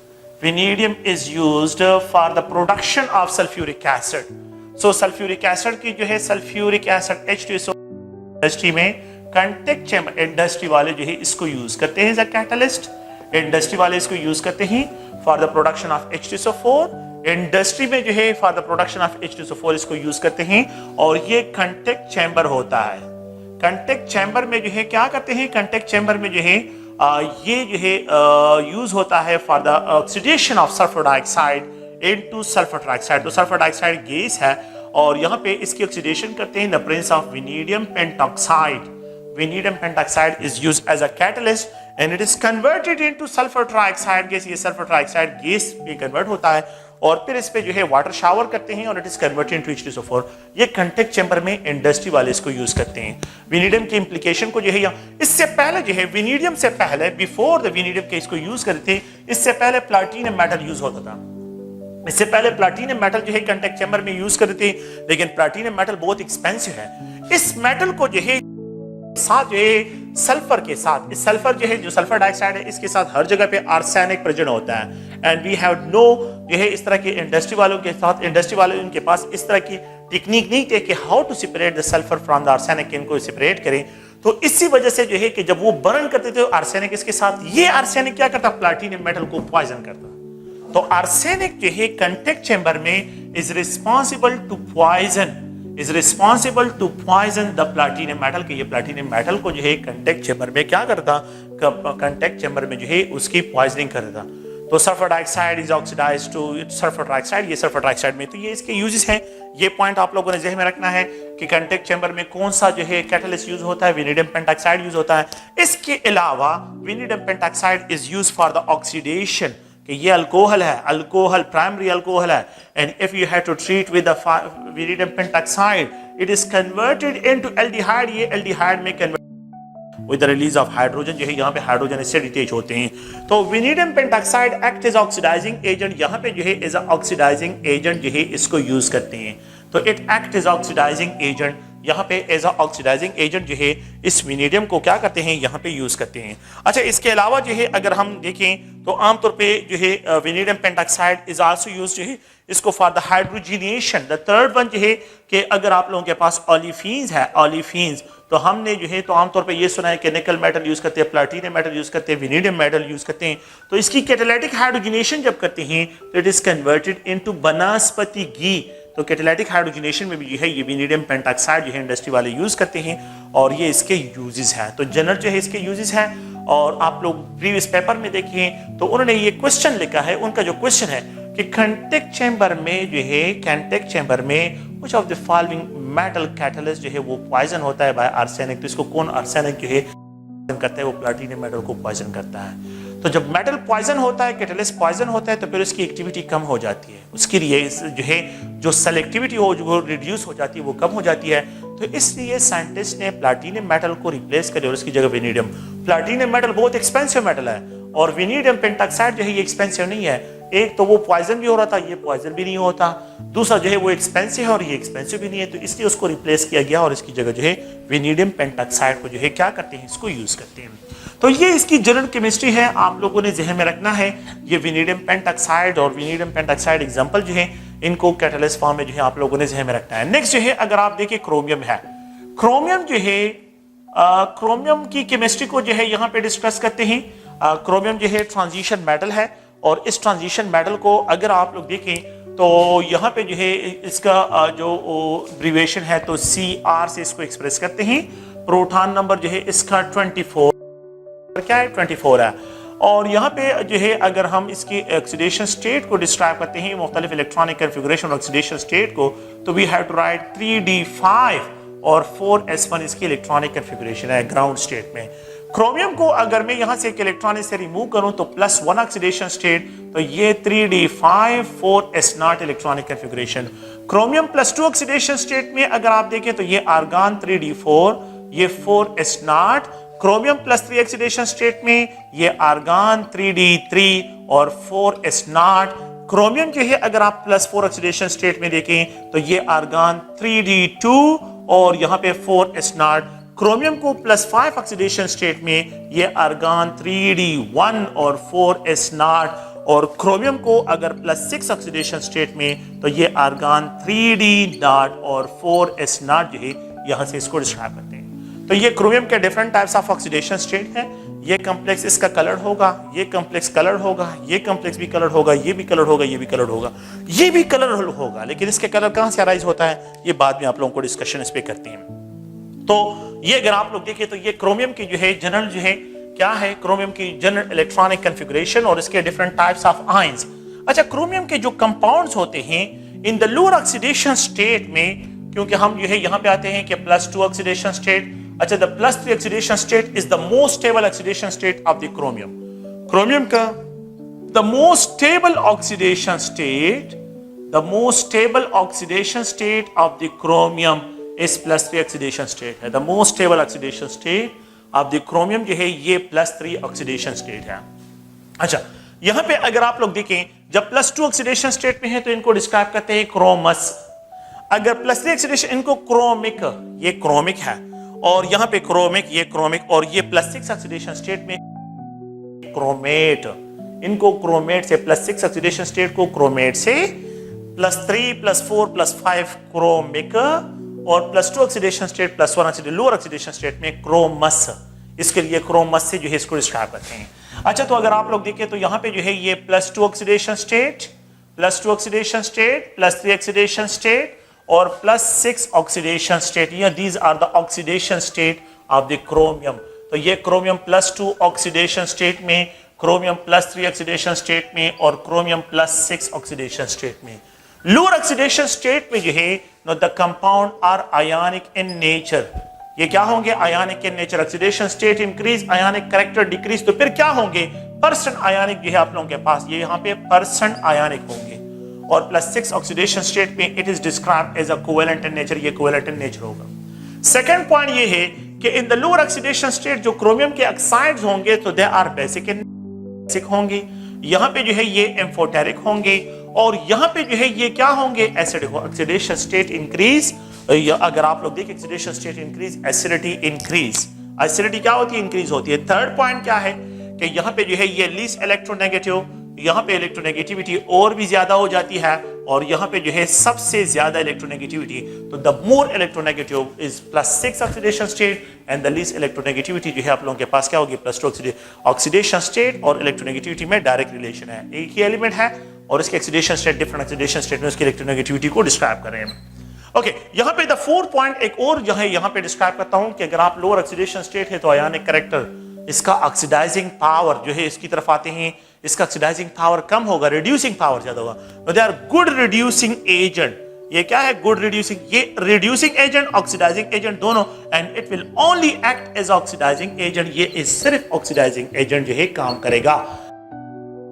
vanadium is used for the production of sulphuric acid. So sulphuric acid की जो है सल्फ्यूरिक एसिड H2SO इंडस्ट्री में कंटेक्ट चेंबर, इंडस्ट्री वाले जो है इसको यूज करते हैं एज अ कैटलिस्ट। इंडस्ट्री वाले इसको यूज करते हैं for the production of H2SO4। Industry में जो है for the production of H2SO4 इसको यूज करते हैं, और ये कंटेक्ट चेंबर होता है। कंटेक्ट चेंबर में जो है क्या करते हैं, कंटेक्ट चेंबर में जो है ये जो है यूज होता है for the oxidation of sulphur dioxide into sulphur trioxide. तो सल्फर डाइऑक्साइड गैस है और यहाँ पे इसकी ऑक्सीडेशन करते हैं the presence of vanadium pentoxide. Vanadium pentoxide is used as a catalyst and it is converted into sulfur trioxide gas। ये sulfur trioxide gas में कन्वर्ट होता है और फिर इस पे जो है वाटर शावर करते हैं और it is converted into H2SO4। ये कंटेक्ट चेंबर में इंडस्ट्री वाले इसको यूज करते हैं। वेनेडियम की इंप्लीकेशन को जो है इससे पहले जो है वेनेडियम से पहले, बिफोर द वेनेडियम के इसको यूज करते थे, इससे पहले प्लाटिनम मेटल यूज होता था। इससे पहले प्लाटिनम मेटल जो है कंटेक्ट चेंबर में यूज करते थे, लेकिन प्लाटिनम मेटल बहुत एक्सपेंसिव है। इस मेटल को जो है साथ जो है सल्फर के साथ, इस सल्फर जो है जो सल्फर डाइऑक्साइड है इसके साथ हर जगह पे आर्सेनिक प्रेजेंट होता है। एंड वी हैव नो जो है इस तरह के इंडस्ट्री वालों के साथ, इंडस्ट्री वाले उनके पास इस तरह की टेक्निक नहीं थे कि how to separate the sulphur from the arsenic, इनको सेपरेट करें। तो इसी वजह से जो है कि जब वो बर्न करते थे आर्सेनिक इसके साथ, ये आर्सेनिक क्या करता, प्लाटिनम मेटल को पॉइजन करता। तो आर्सेनिक जो है कंटेक्ट चेंबर में is responsible to poison, is responsible to poison the platinum metal। कि ये प्लैटिनम मेटल को जो है कंटेक्ट चेंबर में क्या करता, कंटेक्ट चेंबर में जो है उसकी पॉइजनिंग कर देता। तो sulphur dioxide is oxidised to sulphur trioxide, ये सल्फर ट्राइऑक्साइड में, तो ये इसके यूजेस हैं। ये पॉइंट आप लोगों ने ज़हन में रखना है कि कंटेक्ट चेंबर में कौन सा जो है कैटलिस्ट यूज होता है, वेनेडियम पेंटॉक्साइड यूज होता है। इसके अलावा vanadium pentoxide is use for the oxidation, कि ये अल्कोहल है, अल्कोहल प्राइमरी अल्कोहल है, and if you have to treat with the vanadium pentoxide it is converted into aldehyde. ये एल्डिहाइड में convert with the release of hydrogen, जो है यहाँ पे हाइड्रोजन इससे डिटेच होते हैं। तो vanadium pentoxide act as oxidising agent, यहाँ पे जो है एज ऑक्सीडाइजिंग एजेंट जो है इसको यूज करते हैं। तो it act as oxidising agent, यहाँ पे एज ऑक्सीडाइजिंग एजेंट जो है इस वेनेडियम को क्या करते हैं, यहाँ पे यूज करते हैं। अच्छा, इसके अलावा जो है अगर हम देखें तो आमतौर पे जो है vanadium pentoxide is also use जो है इसको for the hydrogenation. The third one जो है कि अगर आप लोगों के पास ओलिफिन्स है, ओलिफिन्स, तो हमने जो है तो आमतौर पे ये सुना है कि निकल मेटल यूज करते हैं, प्लैटिनम मेटल यूज करते हैं, वेनेडियम मेटल यूज करते हैं। तो इसकी कैटालिटिक हाइड्रोजिनेशन जब करते हैं तो इट इज कन्वर्टेड इनटू वनस्पति घी। तो कैटालिटिक हाइड्रोजिनेशन में भी जो है ये वेनेडियम पेंटॉक्साइड जो है इंडस्ट्री वाले यूज करते हैं और ये इसके यूजेस हैं। तो जनरल जो है इसके यूजेस हैं, और आप लोग प्रीवियस पेपर में देखिए तो उन्होंने ये क्वेश्चन लिखा है। उनका जो क्वेश्चन है कि कंटेक्ट चेंबर में जो है, कंटेक्ट चेंबर में which of the following metal catalyst जो है वो पॉइजन होता है बाय आर्सेनिक। तो इसको कौन आर्सेनिक जो है करता है, वो प्लैटिनम मेटल को पॉइजन करता है। तो जब मेटल पॉइजन होता है, कैटलिस्ट पॉइजन होता है, तो फिर उसकी एक्टिविटी कम हो जाती है, उसके लिए जो है जो सेलेक्टिविटी हो जो रिड्यूस हो जाती है वो कम हो जाती है। तो इसलिए साइंटिस्ट ने प्लैटिनम मेटल को रिप्लेस कर दिया और उसकी जगह वेनेडियम। प्लैटिनम मेटल बहुत एक्सपेंसिव मेटल है और वेनेडियम पेंटॉक्साइड जो है ये एक्सपेंसिव नहीं है, एक तो वो पॉइजन भी हो रहा था, ये पॉइजन भी नहीं होता, दूसरा जो है वो एक्सपेंसिव है और ये एक्सपेंसिव भी नहीं है, तो इसलिए उसको रिप्लेस किया गया और इसकी जगह जो है वेनेडियम पेंटॉक्साइड को जो है क्या करते हैं, इसको यूज करते हैं। तो ये इसकी जनरल केमिस्ट्री है, आप लोगों ने जहन में रखना है। ये वेनेडियम पेंटॉक्साइड और वेनेडियम पेंटॉक्साइड एग्जांपल जो है, इनको कैटलिस्ट फॉर्म में जो है आप लोगों ने जहन में रखना है। नेक्स्ट जो है अगर आप देखिए क्रोमियम है, क्रोमियम जो है क्रोमियम की केमिस्ट्री को जो है यहाँ पे डिस्कस करते हैं। क्रोमियम जो है ट्रांजिशन मेटल है और इस ट्रांजिशन मेटल को अगर आप लोग देखें तो यहाँ पे जो है इसका जो एब्रिविएशन है तो CR से इसको एक्सप्रेस करते हैं। प्रोटॉन नंबर जो है इसका 24 क्या है, 24 है। और यहाँ पे जो है अगर हम इसकी ऑक्सीडेशन स्टेट को डिस्क्राइब करते हैं मुख्तलिफ इलेक्ट्रॉनिक कन्फिगरेशन ऑक्सीडेशन स्टेट को, तो we have to right 3d5 और 4s1 इसकी इलेक्ट्रॉनिक कन्फिगरेशन है ग्राउंड स्टेट में। क्रोमियम को अगर मैं यहां से एक इलेक्ट्रॉन से रिमूव करूं तो +1 ऑक्सीडेशन स्टेट, तो ये 3d5 4s0 electronic configuration. Chromium +2 oxidation state में अगर आप देखें तो ये आर्गन 3d4, ये 4s0। क्रोमियम +3 ऑक्सीडेशन स्टेट में ये आर्गन 3d3 और 4s0। क्रोमियम जो है अगर आप +4 ऑक्सीडेशन स्टेट में देखें तो ये आर्गन 3d2 और यहाँ पे 4s0। क्रोमियम को +5 ऑक्सीडेशन स्टेट में ये आर्गन 3d1 और 4s0। और क्रोमियम को अगर +6 ऑक्सीडेशन स्टेट में तो ये आर्गन 3d0 और 4s0 जो है यहाँ से इसको डिस्क्राइब करते हैं। तो ये क्रोमियम के different types of oxidation state है। ये कॉम्प्लेक्स इसका कलर होगा, ये कॉम्प्लेक्स कलर होगा, ये कॉम्प्लेक्स भी कलर होगा, ये भी कलर होगा, ये भी कलर होगा, ये भी कलर होगा। लेकिन इसके कलर कहां से अराइज होता है ये बाद में आप लोगों को डिस्कशन इस पे करते हैं। तो ये अगर आप लोग देखें तो ये क्रोमियम की जो है जनरल जो है क्या है, क्रोमियम की जनरल इलेक्ट्रॉनिक कन्फिगरेशन और इसके डिफरेंट टाइप्स ऑफ आयंस। अच्छा, क्रोमियम के जो कंपाउंड्स होते हैं in the lower oxidation state में, क्योंकि हम जो है यहाँ पे आते हैं कि +2 ऑक्सीडेशन स्टेट। अच्छा, the +3 oxidation state is the most stable oxidation state of the chromium. Chromium का the most stable oxidation state, the most stable oxidation state of the chromium is +3 oxidation state है। The most stable oxidation state of the chromium जो है ये +3 oxidation state है। अच्छा, यहां पे अगर आप लोग देखें जब +2 ऑक्सीडेशन स्टेट में है तो इनको डिस्क्राइब करते हैं क्रोमस। अगर +3 ऑक्सीडेशन, इनको क्रोमिक, ये क्रोमिक है और यहां पे क्रोमिक, ये क्रोमिक, और ये +6 ऑक्सीडेशन स्टेट में क्रोमेट। इनको क्रोमेट से +6 ऑक्सीडेशन स्टेट को क्रोमेट से, +3 +4 +5 क्रोमिक और +2 oxidation state +1 oxidation lower oxidation state में क्रोमस। इसके लिए क्रोमस से जो है इसको डिस्क्राइब करते हैं। अच्छा, तो अगर आप लोग देखें तो यहाँ पे जो है ये +2 oxidation state, +2 oxidation state, +3 oxidation state और +6 ऑक्सीडेशन स्टेट, ये these are the oxidation state of the chromium. तो ये क्रोमियम +2 ऑक्सीडेशन स्टेट में, क्रोमियम +3 ऑक्सीडेशन स्टेट में और क्रोमियम +6 ऑक्सीडेशन स्टेट में। लोअर ऑक्सीडेशन स्टेट में जो है no the compound are ionic in nature. ये क्या होंगे, ionic in nature. Oxidation state increase, ionic character decrease, तो फिर क्या होंगे, परसेंट आयनिक जो है आप लोगों के पास, ये यहाँ पे परसेंट आयनिक होंगे। और +6 ऑक्सीडेशन स्टेट में it is described as a covalent in nature, ये कोवेलेंट इन नेचर होगा। सेकंड पॉइंट ये है कि in the lower oxidation state जो क्रोमियम के ऑक्साइड्स होंगे तो they are basic in basic होंगे, यहाँ पे जो है ये एम्फोटेरिक होंगे और यहाँ पे जो है ये क्या होंगे, एसिडिक। ऑक्सीडेशन स्टेट इंक्रीज, अगर आप लोग देखें oxidation state increase, acidity increase. Acidity क्या होती है, इंक्रीज होती है। थर्ड पॉइंट क्या है कि यहाँ पे जो है ये लीस्ट इलेक्ट्रोनेगेटिव, यहाँ पे इलेक्ट्रोनेगेटिविटी और भी ज्यादा हो जाती है और यहाँ पे जो है सबसे ज्यादा इलेक्ट्रोनेगेटिविटी, तो the more electronegative is +6 oxidation state and the least electronegativity जो है आप लोगों के पास क्या होगी, +2 ऑक्सीडेशन स्टेट और इलेक्ट्रोनेगेटिविटी में डायरेक्ट रिलेशन है। एक ही एलिमेंट है और इसके oxidation state different oxidation state में उसकी इलेक्ट्रोनेगेटिविटी को डिस्क्राइब कर रहे हैं। ओके, यहाँ पे द फोर्थ पॉइंट एक और जो है यहाँ पे डिस्क्राइब करता हूं कि अगर आप लोअर ऑक्सीडेशन स्टेट है तो आयनिक कैरेक्टर, इसका ऑक्सीडाइजिंग पावर जो है इसकी तरफ आते हैं, इसका ऑक्सीडाइजिंग पावर कम होगा, रिड्यूसिंग पावर ज्यादा होगा। They are good reducing agent. ये क्या है, गुड रिड्यूसिंग, ये रिड्यूसिंग एजेंट, ऑक्सीडाइजिंग एजेंट दोनों, and it will only act as oxidising agent. ये इस सिर्फ ऑक्सीडाइजिंग एजेंट जो है काम करेगा।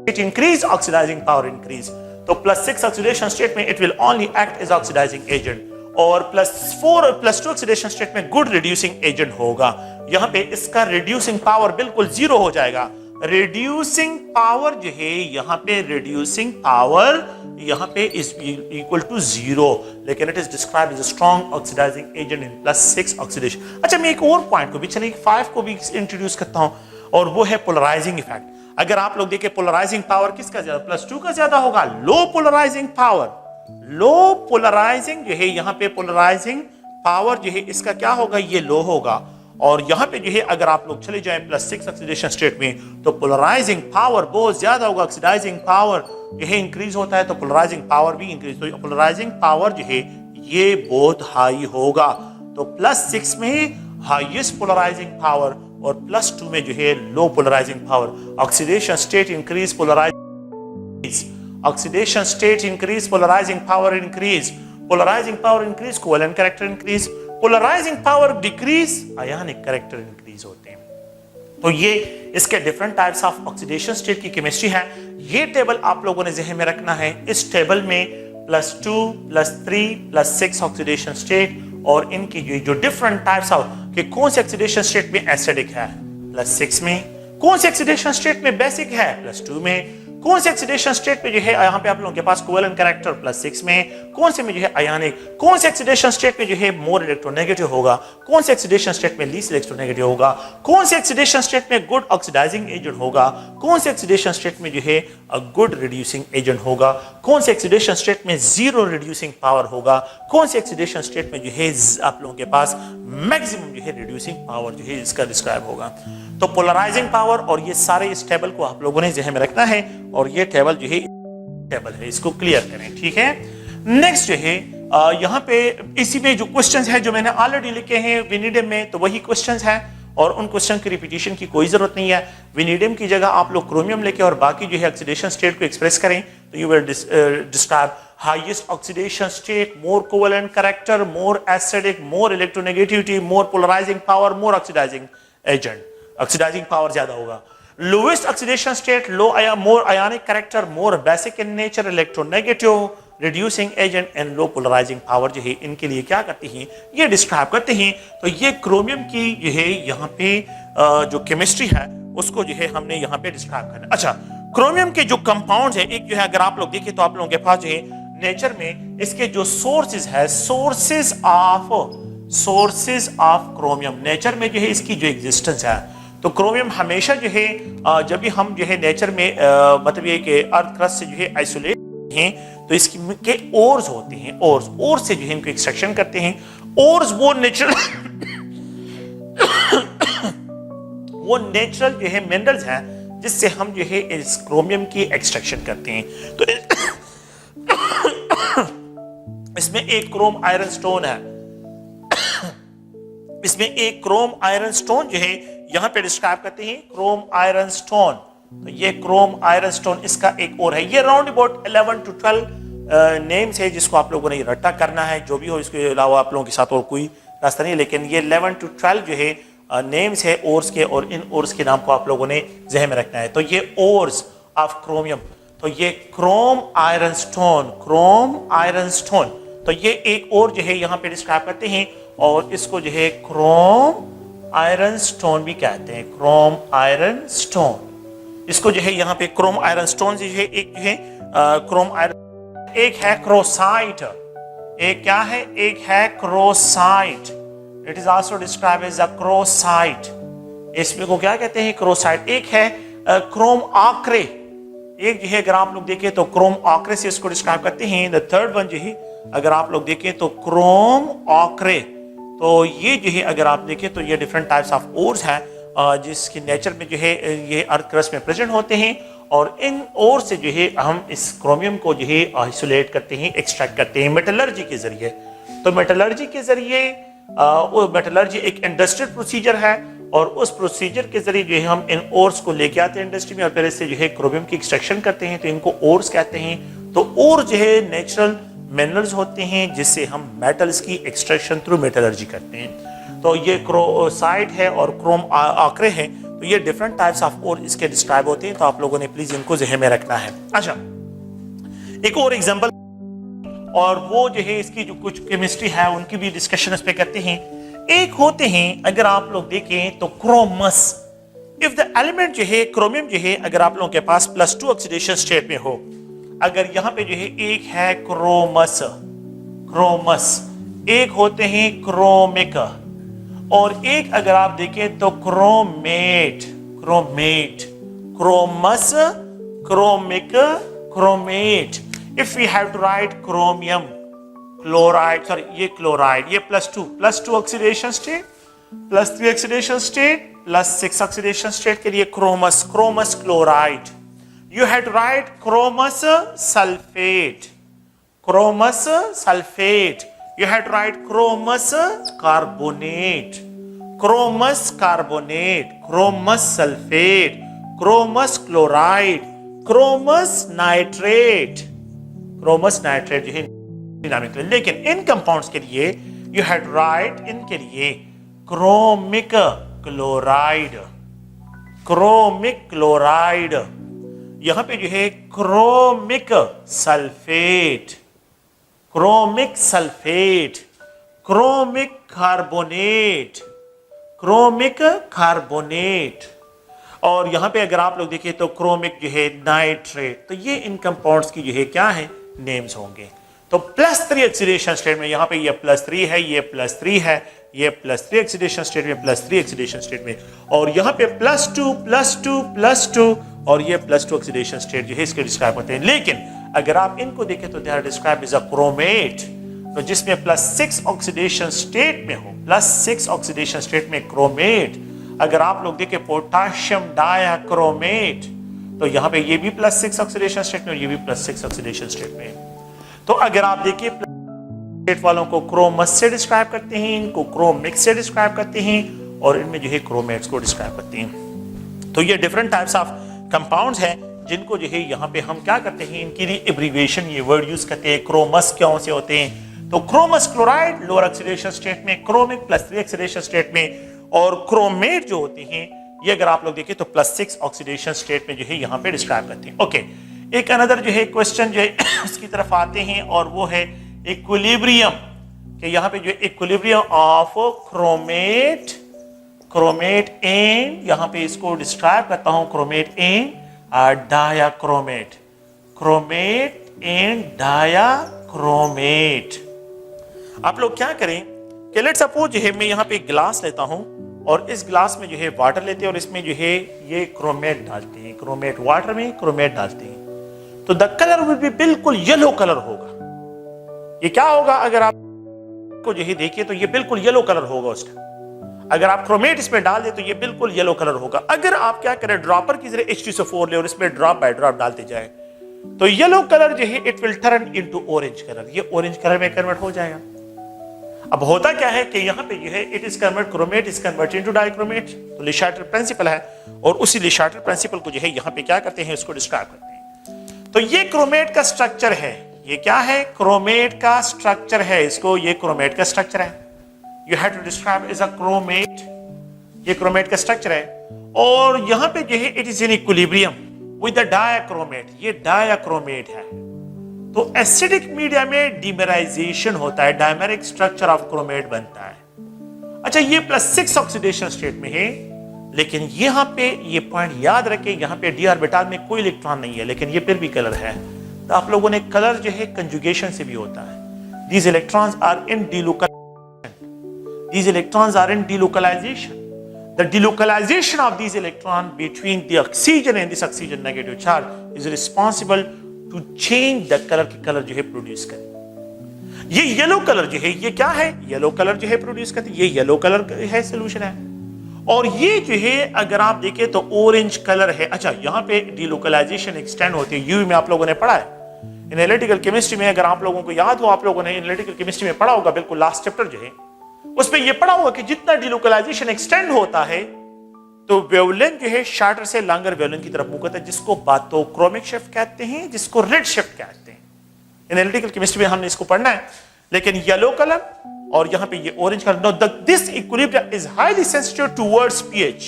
It increase oxidising power increase, तो +6 ऑक्सीडेशन स्टेट में it will only act as oxidising agent और +4 और +2 ऑक्सीडेशन स्टेट में गुड रिड्यूसिंग एजेंट होगा। यहाँ पे इसका रिड्यूसिंग पावर बिल्कुल 0 हो जाएगा। रिड्यूसिंग पावर जो है यहाँ पे रिड्यूसिंग पावर यहाँ पे इज इक्वल टू 0, लेकिन it is described as a strong oxidising agent in +6 oxidation. अच्छा, मैं एक और पॉइंट को भी चलिए 5 को भी इंट्रोड्यूस करता हूं, और वो है पोलराइजिंग इफेक्ट। अगर आप लोग देखें पोलराइजिंग पावर किसका ज्यादा, +2 का ज्यादा होगा। लो पोलराइजिंग पावर, लो पोलराइजिंग जो है यहाँ पे पोलराइजिंग पावर जो है इसका क्या होगा, ये लो होगा। और यहाँ पे जो है अगर आप लोग चले जाएं +6 ऑक्सीडेशन स्टेट में तो पोलराइजिंग पावर बहुत ज्यादा होगा, ऑक्सीडाइजिंग पावर जो है इंक्रीज होता है तो पोलराइजिंग पावर भी इंक्रीज, तो पोलराइजिंग पावर जो है ये बहुत हाई होगा। तो +6 में हाईएस्ट पोलराइजिंग पावर और +2 में जो है low polarising power. Oxidation state increase, polarise, oxidation state increase, polarising power increase, polarising power increase, covalent character increase, polarising power decrease, ionic character increase होते हैं। तो ये इसके different types of oxidation state की केमिस्ट्री है। ये table आप लोगों ने ज़हन में रखना है। इस टेबल में +2, +3, +6 ऑक्सीडेशन स्टेट और इनकी जो डिफरेंट टाइप्स ऑफ कि कौन से ऑक्सीडेशन स्टेट में एसिडिक है +6 में, कौन से ऑक्सीडेशन स्टेट में बेसिक है +2 में, कौन से ऑक्सीडेशन स्टेट में जो है यहाँ पे आप लोगों के पास कोवेलेंट कैरेक्टर +6 में, कौन से में जो है आयनिक, कौन से ऑक्सीडेशन स्टेट में जो है मोर इलेक्ट्रोनेगेटिव होगा, कौन से ऑक्सीडेशन स्टेट में लीस्ट इलेक्ट्रोनेगेटिव होगा, कौन से ऑक्सीडेशन स्टेट में गुड ऑक्सीडाइजिंग एजेंट होगा, कौन से ऑक्सीडेशन स्टेट में जो है गुड रिड्यूसिंग एजेंट होगा, कौन से ऑक्सीडेशन स्टेट में जीरो रिड्यूसिंग पावर होगा, कौन से ऑक्सीडेशन स्टेट में जो है आप लोगों के पास मैक्सिमम जो है रिड्यूसिंग पावर जो है इसका डिस्क्राइब होगा। तो पोलराइजिंग पावर और ये सारे इस टेबल को आप लोगों ने ज़हन में रखना है, और ये टेबल जो है टेबल है इसको क्लियर करें, ठीक है। नेक्स्ट जो है यहाँ पे इसी में जो क्वेश्चंस है जो मैंने ऑलरेडी लिखे हैं विनिडियम में, तो वही क्वेश्चंस हैं और उन क्वेश्चन की रिपीटिशन की कोई जरूरत नहीं है। विनिडियम की जगह आप लोग क्रोमियम लेके और बाकी जो है ऑक्सीडेशन स्टेट को एक्सप्रेस करें तो you will describe highest oxidation state, more covalent character, more acidic, more electronegativity, more polarising power, more oxidising agent, oxidising power ज्यादा होगा। Lowest oxidation state, low more ionic character, more basic in nature, electronegative, reducing agent and low polarising power जो है इनके लिए क्या करती हैं, ये डिस्क्राइब करते हैं। तो ये क्रोमियम की जो है यहाँ पे जो केमिस्ट्री है उसको जो है हमने यहाँ पे डिस्क्राइब करना। अच्छा, क्रोमियम के जो कंपाउंड्स है, एक जो है अगर आप लोग देखें तो आप लोगों के पास जो है नेचर में इसके जो सोर्सेज है, सोर्सेज ऑफ क्रोमियम, नेचर में जो है इसकी जो एग्जिस्टेंस है, तो क्रोमियम हमेशा जो है जब भी हम जो है नेचर में मतलब ये कि अर्थ क्रस्ट से जो है आइसोलेट हैं तो इसकी के ओर्स होते हैं, ओर्स से जो है इनको एक्सट्रैक्शन करते हैं। ओर्स वो नेचुरल वो नेचुरल जो है मिनरल्स हैं जिससे हम जो है इस क्रोमियम की एक्सट्रैक्शन करते हैं। तो इसमें एक क्रोम आयरन स्टोन है, इसमें एक क्रोम आयरन स्टोन जो है यहां पे डिस्क्राइब करते हैं क्रोम आयरन स्टोन। तो ये क्रोम आयरन स्टोन इसका एक और है। ये राउंड अबाउट 11 to 12 नेम्स है जिसको आप लोगों ने रट्टा करना है, जो भी हो इसके अलावा आप लोगों के साथ और कोई रास्ता नहीं, लेकिन ये 11 to 12 जो है नेम्स है ओर्स के, और इन ओर्स के नाम को आप लोगों ने ज़हन में रखना है। तो ये ओर्स ऑफ क्रोमियम, तो ये Chrome iron stone, Chrome iron stone, तो ये एक और जो है यहाँ पे डिस्क्राइब करते हैं और इसको जो है क्रोम आयरन स्टोन भी कहते हैं, क्रोम आयरन स्टोन। इसको जो है यहाँ पे क्रोम आयरन स्टोन जो है एक जो है क्रोम आयरन, एक है क्रोसाइट, एक क्या है, एक है chromite, it is also describe as a chromite. इसमें को क्या कहते हैं, क्रोसाइट। एक है क्रोम आक्रे, एक जो है अगर आप लोग देखें तो क्रोम आक्रे से इसको डिस्क्राइब करते हैं। द थर्ड वन जो है अगर आप लोग देखें तो क्रोम आक्रे, तो ये जो है अगर आप देखें तो ये डिफरेंट टाइप्स ऑफ ओर्स हैं जिसकी नेचर में जो है ये अर्थ क्रस्ट में प्रेजेंट होते हैं, और इन ओर से जो है हम इस क्रोमियम को जो है आइसोलेट करते हैं, एक्सट्रैक्ट करते हैं मेटलर्जी के जरिए। तो मेटलर्जी के जरिए वो मेटलर्जी एक इंडस्ट्रियल प्रोसीजर है, और उस प्रोसीजर के जरिए जो है हम इन ओर्स को लेके आते हैं इंडस्ट्री में और फिर इससे जो है क्रोमियम की एक्सट्रैक्शन करते हैं, तो इनको ओर्स कहते हैं। तो ओर जो है नेचुरल मिनरल्स होते हैं जिससे हम मेटल्स की एक्सट्रैक्शन थ्रू मेटलर्जी करते हैं। तो ये क्रोसाइट है और क्रोम आक्रे है, तो ये डिफरेंट टाइप्स ऑफ और इसके डिस्क्राइब होते हैं, तो आप लोगों ने प्लीज इनको ज़हन में रखना है। अच्छा, एक और एग्जांपल, और वो जो है इसकी जो कुछ केमिस्ट्री है उनकी भी डिस्कशन इस पे करते हैं। एक होते हैं अगर आप लोग देखें तो क्रोमस, इफ द एलिमेंट जो है क्रोमियम जो है अगर आप लोगों के पास +2 ऑक्सीडेशन स्टेट में हो, अगर यहाँ पे जो है एक है क्रोमस, एक होते हैं क्रोमिक, और एक अगर आप देखें तो chromate, chromous, chromic, chromate. If we have to write chromium chloride, sorry ये क्लोराइड, ये +2 oxidation state, +3 oxidation state, +6 oxidation state के लिए chromous chloride. You have to write chromous sulphate, you have to write chromous carbonate, chromous sulfate, chromous chloride, chromous nitrate जो है dynamic. लेकिन इन compounds के लिए you have to write इनके लिए chromic chloride, यहां पे जो है chromic sulfate, क्रोमिक कार्बोनेट, और यहां पे अगर आप लोग देखिए तो क्रोमिक जो है नाइट्रेट. तो ये इन कंपाउंड्स की जो है क्या है नेम्स होंगे. तो +3 ऑक्सीडेशन स्टेट में यहाँ पे ये +3 है, ये +3 है, ये +3 ऑक्सीडेशन स्टेट में, +3 ऑक्सीडेशन स्टेट में, और यहाँ पे +2 और ये +2 ऑक्सीडेशन स्टेट जो है इसके डिस्क्राइब होते हैं. लेकिन अगर आप इनको देखें तो they are describe as a chromate. तो जिसमें +6 ऑक्सीडेशन स्टेट में हो, +6 ऑक्सीडेशन स्टेट में क्रोमेट. अगर आप लोग देखें पोटाशियम डायाक्रोमेट, तो यहाँ पे ये भी +6 ऑक्सीडेशन स्टेट में और ये भी +6 ऑक्सीडेशन स्टेट में. तो अगर आप देखिए स्टेट वालों को क्रोमस से डिस्क्राइब करते हैं, इनको क्रोमिक से डिस्क्राइब करते हैं, और इनमें जो है क्रोमेट्स को डिस्क्राइब करते हैं. तो ये डिफरेंट टाइप्स ऑफ कंपाउंड्स हैं जिनको जो है यहाँ पे हम क्या करते हैं, इनकी एब्रीविएशन ये वर्ड यूज करते हैं. क्रोमस क्यों से होते हैं, तो क्रोमस क्लोराइड लोअर ऑक्सीडेशन स्टेट में, क्रोमिक +3 ऑक्सीडेशन स्टेट में, और क्रोमेट जो होते हैं ये अगर आप लोग देखें तो +6 ऑक्सीडेशन स्टेट में जो है यहाँ पे डिस्क्राइब करते हैं. ओके, एक अनदर जो है क्वेश्चन जो है इसकी तरफ आते हैं, और वो है इक्विलिब्रियम, कि यहाँ पे जो इक्विलिब्रियम ऑफ क्रोमेट एंड, यहाँ पे इसको डिस्क्राइब करता हूं क्रोमेट एंड डायाक्रोमेट, क्रोमेट एंड डायाक्रोमेट. आप लोग क्या करें कि लेट्स सपोज जो है मैं यहाँ पे गिलास लेता हूं, और इस गिलास में जो है वाटर लेते हैं, और इसमें जो है ये क्रोमेट डालते हैं, क्रोमेट वाटर में क्रोमेट डालते हैं, तो द कलर विल बी बिल्कुल येलो कलर होगा. ये क्या होगा, अगर आप को जो है देखिए तो ये बिल्कुल येलो कलर होगा उस टाइम. अगर आप क्रोमेट इसमें डाल दे तो ये बिल्कुल येलो कलर होगा. अगर आप क्या करें, ड्रॉपर की जरिए H2SO4 ले और इसमें ड्रॉप बाय ड्रॉप डालते जाए, तो येलो कलर जो है it will turn into orange colour, ये ऑरेंज कलर में कन्वर्ट हो जाएगा. अब होता क्या है कि यहाँ पे जो है it is convert, chromate is convert into dichromate. तो ले शार्टर प्रिंसिपल है, और उसी ले शार्टर प्रिंसिपल को जो है यहाँ पे क्या करते हैं, इसको डिस्क्राइब करते हैं. तो ये क्रोमेट का स्ट्रक्चर है, ये क्या है, क्रोमेट का स्ट्रक्चर है, इसको ये क्रोमेट का स्ट्रक्चर है. You have to describe as a chromate, ये क्रोमेट का स्ट्रक्चर है, और यहां पे जो है it is in equilibrium with the dichromate, ये डायाक्रोमेट है. तो एसिडिक मीडिया में डिमेराइजेशन होता है, डायमेरिक स्ट्रक्चर ऑफ क्रोमेट बनता है. अच्छा, ये +6 ऑक्सीडेशन स्टेट में है, लेकिन यहां पे ये पॉइंट याद रखें, यहां पे d ऑर्बिटल में कोई इलेक्ट्रॉन नहीं है, लेकिन ये फिर भी कलर है. तो आप लोगों ने कलर जो है कंजुगेशन से भी होता है. These electrons are in delocalization. The delocalization of these electrons between the oxygen and this oxygen negative charge is responsible to change the color की कलर जो है प्रोड्यूस करे. ये येलो कलर जो है ये क्या है, येलो कलर जो है प्रोड्यूस करती है, ये येलो कलर है सोल्यूशन है. और ये जो है अगर आप देखें तो ऑरेंज कलर है. अच्छा, यहाँ पे डिलोकलाइजेशन एक्सटेंड होती है, यूवी में आप लोगों ने पढ़ा है. एनालिटिकल केमिस्ट्री में अगर आप लोगों को याद हो, आप लोगों ने एनालिटिकल केमिस्ट्री में पढ़ा होगा, बिल्कुल लास्ट चैप्टर जो है उसमें ये पढ़ा होगा कि जितना डिलोकलाइजेशन एक्सटेंड होता है तो वेवलेंथ जो है शार्टर से लॉन्गर वेवलेंथ की तरफ मूव करता है, जिसको बातो क्रोमिक शिफ्ट कहते हैं, जिसको रेड शिफ्ट कहते हैं. एनालिटिकल केमिस्ट्री में हमने इसको पढ़ना है. लेकिन येलो कलर और यहां पे ये orange colour. Now this equilibrium is highly sensitive towards pH.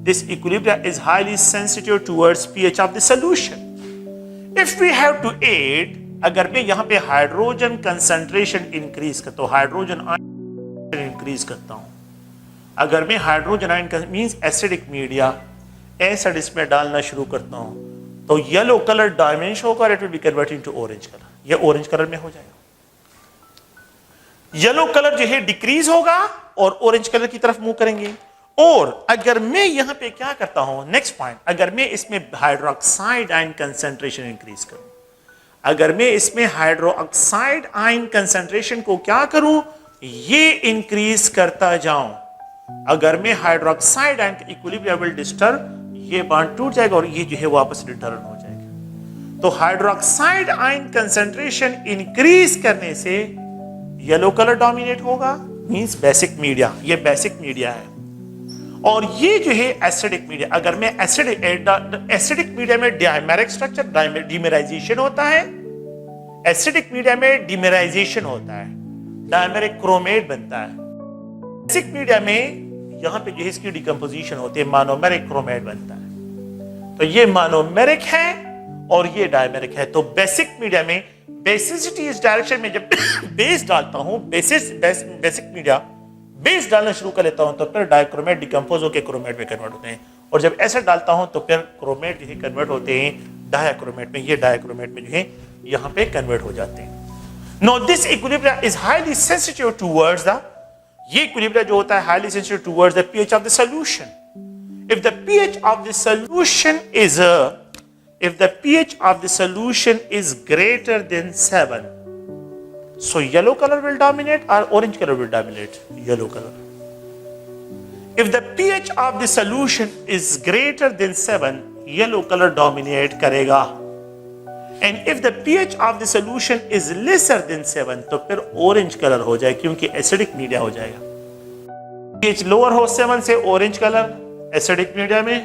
This equilibrium is highly sensitive towards pH of the solution. If we have to add, अगर मैं यहाँ पे हाइड्रोजन कंसंट्रेशन इंक्रीज करता हूँ, हाइड्रोजन आयन इंक्रीज करता हूँ, अगर मैं hydrogen ion means acidic media acid इसमें डालना शुरू करता हूं तो येलो कलर डायमेंश होगा और it will be converted to orange colour. ये ऑरेंज कलर में हो जाएगा। येलो कलर जो है डिक्रीज होगा और ऑरेंज कलर की तरफ मूव करेंगे। और अगर मैं यहां पे क्या करता हूं, नेक्स्ट पॉइंट, अगर मैं इसमें हाइड्रोक्साइड आयन कंसंट्रेशन इंक्रीज करूं, अगर मैं इसमें हाइड्रोक्साइड आयन कंसंट्रेशन को क्या करूं, ये इंक्रीज करता जाऊं, अगर मैं hydroxide ion equilibrium will disturb, ये बॉन्ड टूट जाएगा और ये जो है वापस रिटर्न हो जाएगा। तो हाइड्रोक्साइड आयन कंसंट्रेशन इंक्रीज करने से येलो कलर डोमिनेट होगा, मींस बेसिक मीडिया, ये बेसिक मीडिया है। और ये जो है एसिडिक मीडिया, अगर मैं एसिडिक मीडिया में डायमेरिक स्ट्रक्चर डिमेराइजेशन होता है, एसिडिक मीडिया में डिमेराइजेशन होता है, डायमेरिक क्रोमेट बनता है। बेसिक मीडिया में यहां पे जो है इसकी डिकम्पोजिशन होती है, मोनोमेरिक क्रोमेट बनता है। तो ये मोनोमेरिक है और ये डायमेरिक है। तो बेसिक मीडिया में बेसिसिटी इस डायरेक्शन में जब बेस डालता हूं, बेसिक मीडिया बेस डालना शुरू कर लेता हूं तो फिर डाइक्रोमेट डिकम्पोज होकर क्रोमेट में कन्वर्ट होते हैं, और जब एसिड डालता हूं तो फिर क्रोमेट जो है कन्वर्ट होते हैं डायक्रोमेट में, ये डायक्रोमेट में जो है यहां पे कन्वर्ट हो जाते हैं। No this equilibrium is highly sensitive towards the, ये इक्विलिब्रियम जो होता है highly sensitive towards the pH of the solution. If the pH of the solution is if the pH of the solution is greater than 7, so yellow color will dominate or orange color will dominate? Yellow color. If the pH of the solution is greater than 7, yellow color dominate करेगा। And if the pH of the solution is lesser than 7, तो फिर orange color हो जाए, क्योंकि acidic media हो जाएगा। pH lower हो 7 से orange color acidic media में,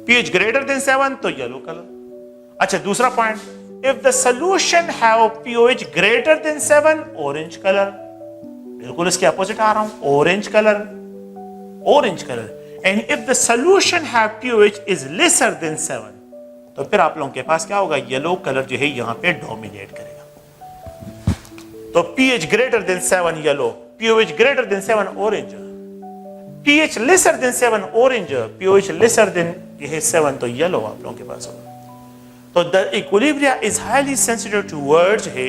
pH greater than 7 तो येलो कलर। अच्छा, दूसरा point, if the solution have pH greater than 7, orange colour. बिल्कुल इसके अपोजिट आ रहा हूं, orange colour, orange colour. And if the solution have pH is lesser than 7, तो फिर आप लोगों के पास क्या होगा, येलो कलर जो है यहां पे डोमिनेट करेगा। तो pH greater than 7 yellow, pH greater than 7 orange, pH lesser than 7 orange, pH lesser than 7 तो येलो आप लोगों के पास होगा। तो the equilibria is highly sensitive towards है,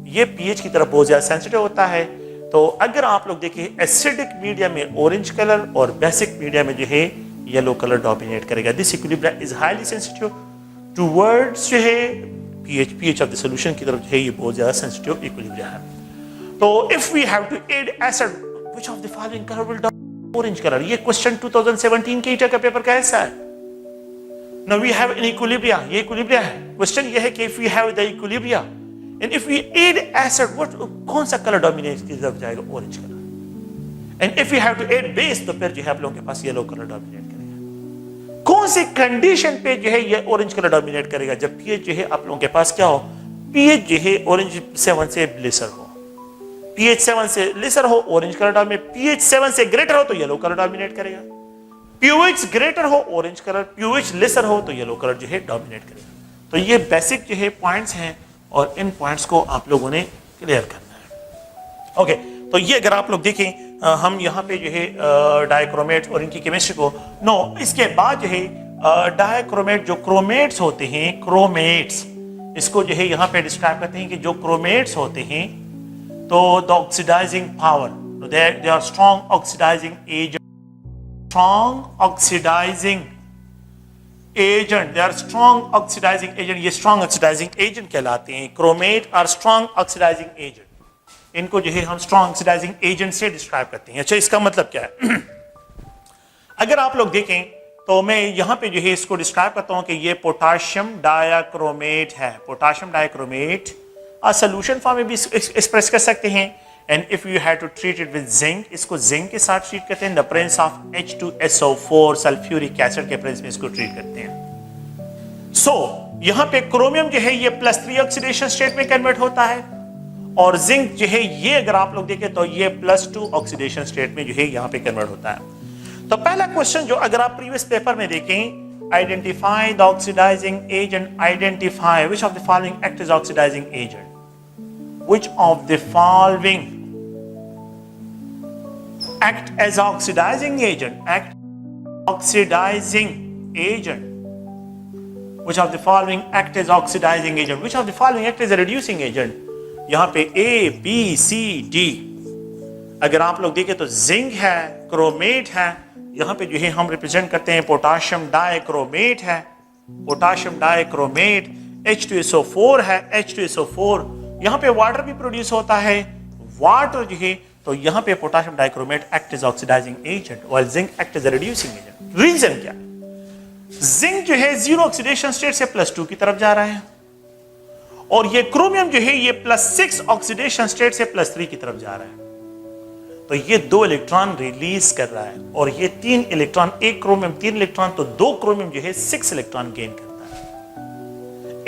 ये pH की तरफ बहुत ज्यादा सेंसिटिव होता है। तो अगर आप लोग देखिए एसिडिक मीडिया में ऑरेंज कलर और बेसिक मीडिया में जो है येलो कलर डोमिनेट करेगा। This equilibria is highly sensitive towards जो है pH ऑफ द सॉल्यूशन की तरफ जो है ये बहुत ज्यादा सेंसिटिव इक्विलिब्रिया है। तो if we have to add acid which of the following colour will orange colour, ये क्वेश्चन 2017 के ईटा का पेपर का ऐसा है। Now we have an equilibria, ये इक्विलिब्रिया है। क्वेश्चन ये है कि if we have the equilibria and if we add acid, what कौन सा कलर डोमिनेट की तरफ जाएगा, orange colour. and if we have to add base तो फिर जो है आप लोगों के पास येलो कलर डोमिनेट करेगा। कौन सी कंडीशन पे जो है ये ऑरेंज कलर डोमिनेट करेगा, जब pH जो है आप लोगों के पास क्या हो, pH जो है ऑरेंज 7 से लेसर हो, pH 7 से लेसर हो ऑरेंज कलर डोमिनेट, pH 7 से ग्रेटर हो तो येलो कलर डोमिनेट करेगा, pH ग्रेटर हो ऑरेंज कलर, pH लेसर हो तो येलो कलर जो है डोमिनेट करेगा। तो ये बेसिक जो है पॉइंट्स हैं और इन पॉइंट्स को आप लोगों ने क्लियर करना है। ओके, तो ये अगर आप लोग देखें हम यहाँ पे जो है डाइक्रोमेट और इनकी केमिस्ट्री को, नो इसके बाद जो है डाइक्रोमेट जो क्रोमेट्स होते हैं, क्रोमेट्स इसको जो है यहाँ पे डिस्क्राइब करते हैं कि जो क्रोमेट्स होते हैं तो the oxidising power, they are strong oxidising agent, strong oxidising agent, they are strong oxidising agent, ये स्ट्रॉन्ग ऑक्सीडाइजिंग एजेंट कहलाते हैं। Chromate are strong oxidising agent, इनको जो है हम स्ट्रॉन्ग ऑक्सीडाइजिंग एजेंट से डिस्क्राइब करते हैं। अच्छा, इसका मतलब क्या है अगर आप लोग देखें तो मैं यहां पे जो है इसको डिस्क्राइब करता हूं कि ये पोटाशियम डाइक्रोमेट है। पोटाशियम डाइक्रोमेट सोल्यूशन फॉर्म में भी एक्सप्रेस कर सकते हैं। And if you have to treat it with zinc, इसको जिंक के साथ ट्रीट करते हैं। The presence of H2SO4 sulphuric acid के प्रेजेंस में इसको ट्रीट करते हैं। सो यहां पे क्रोमियम जो है ये +3 ऑक्सीडेशन स्टेट में कन्वर्ट होता है और जिंक जो है ये अगर आप लोग देखें तो ये +2 ऑक्सीडेशन स्टेट में जो है यहां पे कन्वर्ट होता है। तो पहला क्वेश्चन जो अगर आप प्रीवियस पेपर में देखें, identify the oxidising agent, identify which of the following act as oxidising agent, which of the following act as oxidizing agent, oxidizing agent. Which of the following act as oxidizing agent? Which of the following act as a reducing agent? यहाँ पे A, B, C, D. अगर आप लोग देखें तो zinc है, chromate है, यहाँ पे जो है हम रिप्रेजेंट करते हैं पोटाशियम डाइक्रोमेट है, पोटाशियम डाइक्रोमेट, H2SO4 है, H2SO4, यहाँ पे वाटर भी प्रोड्यूस होता है, वाटर जो है, तो यहाँ पे potassium dichromate act as oxidising agent और zinc act as reducing agent. Reason क्या है? जिंक जो है जीरो ऑक्सीडेशन स्टेट से +2 की तरफ जा रहा है और ये क्रोमियम जो है ये +6 ऑक्सीडेशन स्टेट से +3 की तरफ जा रहा है। तो ये 2 इलेक्ट्रॉन रिलीज कर रहा है और ये 3 इलेक्ट्रॉन, एक क्रोमियम 3 इलेक्ट्रॉन, तो 2 क्रोमियम जो है 6 इलेक्ट्रॉन गेन करता है।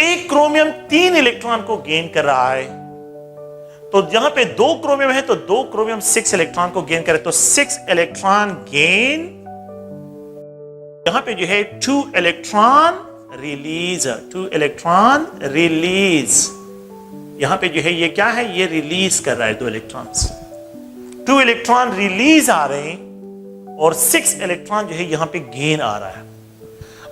एक क्रोमियम 3 इलेक्ट्रॉन को गेन कर रहा है, तो यहां पे 2 क्रोमियम है तो 2 क्रोमियम 6 इलेक्ट्रॉन को गेन करे, तो 6 इलेक्ट्रॉन गेन, यहां पे जो है 2 इलेक्ट्रॉन रिलीज, 2 इलेक्ट्रॉन रिलीज, यहां पे जो है ये क्या है, ये रिलीज कर रहा है 2 इलेक्ट्रॉन्स, 2 इलेक्ट्रॉन रिलीज आ रहे हैं और 6 इलेक्ट्रॉन जो है यहां पे गेन आ रहा है।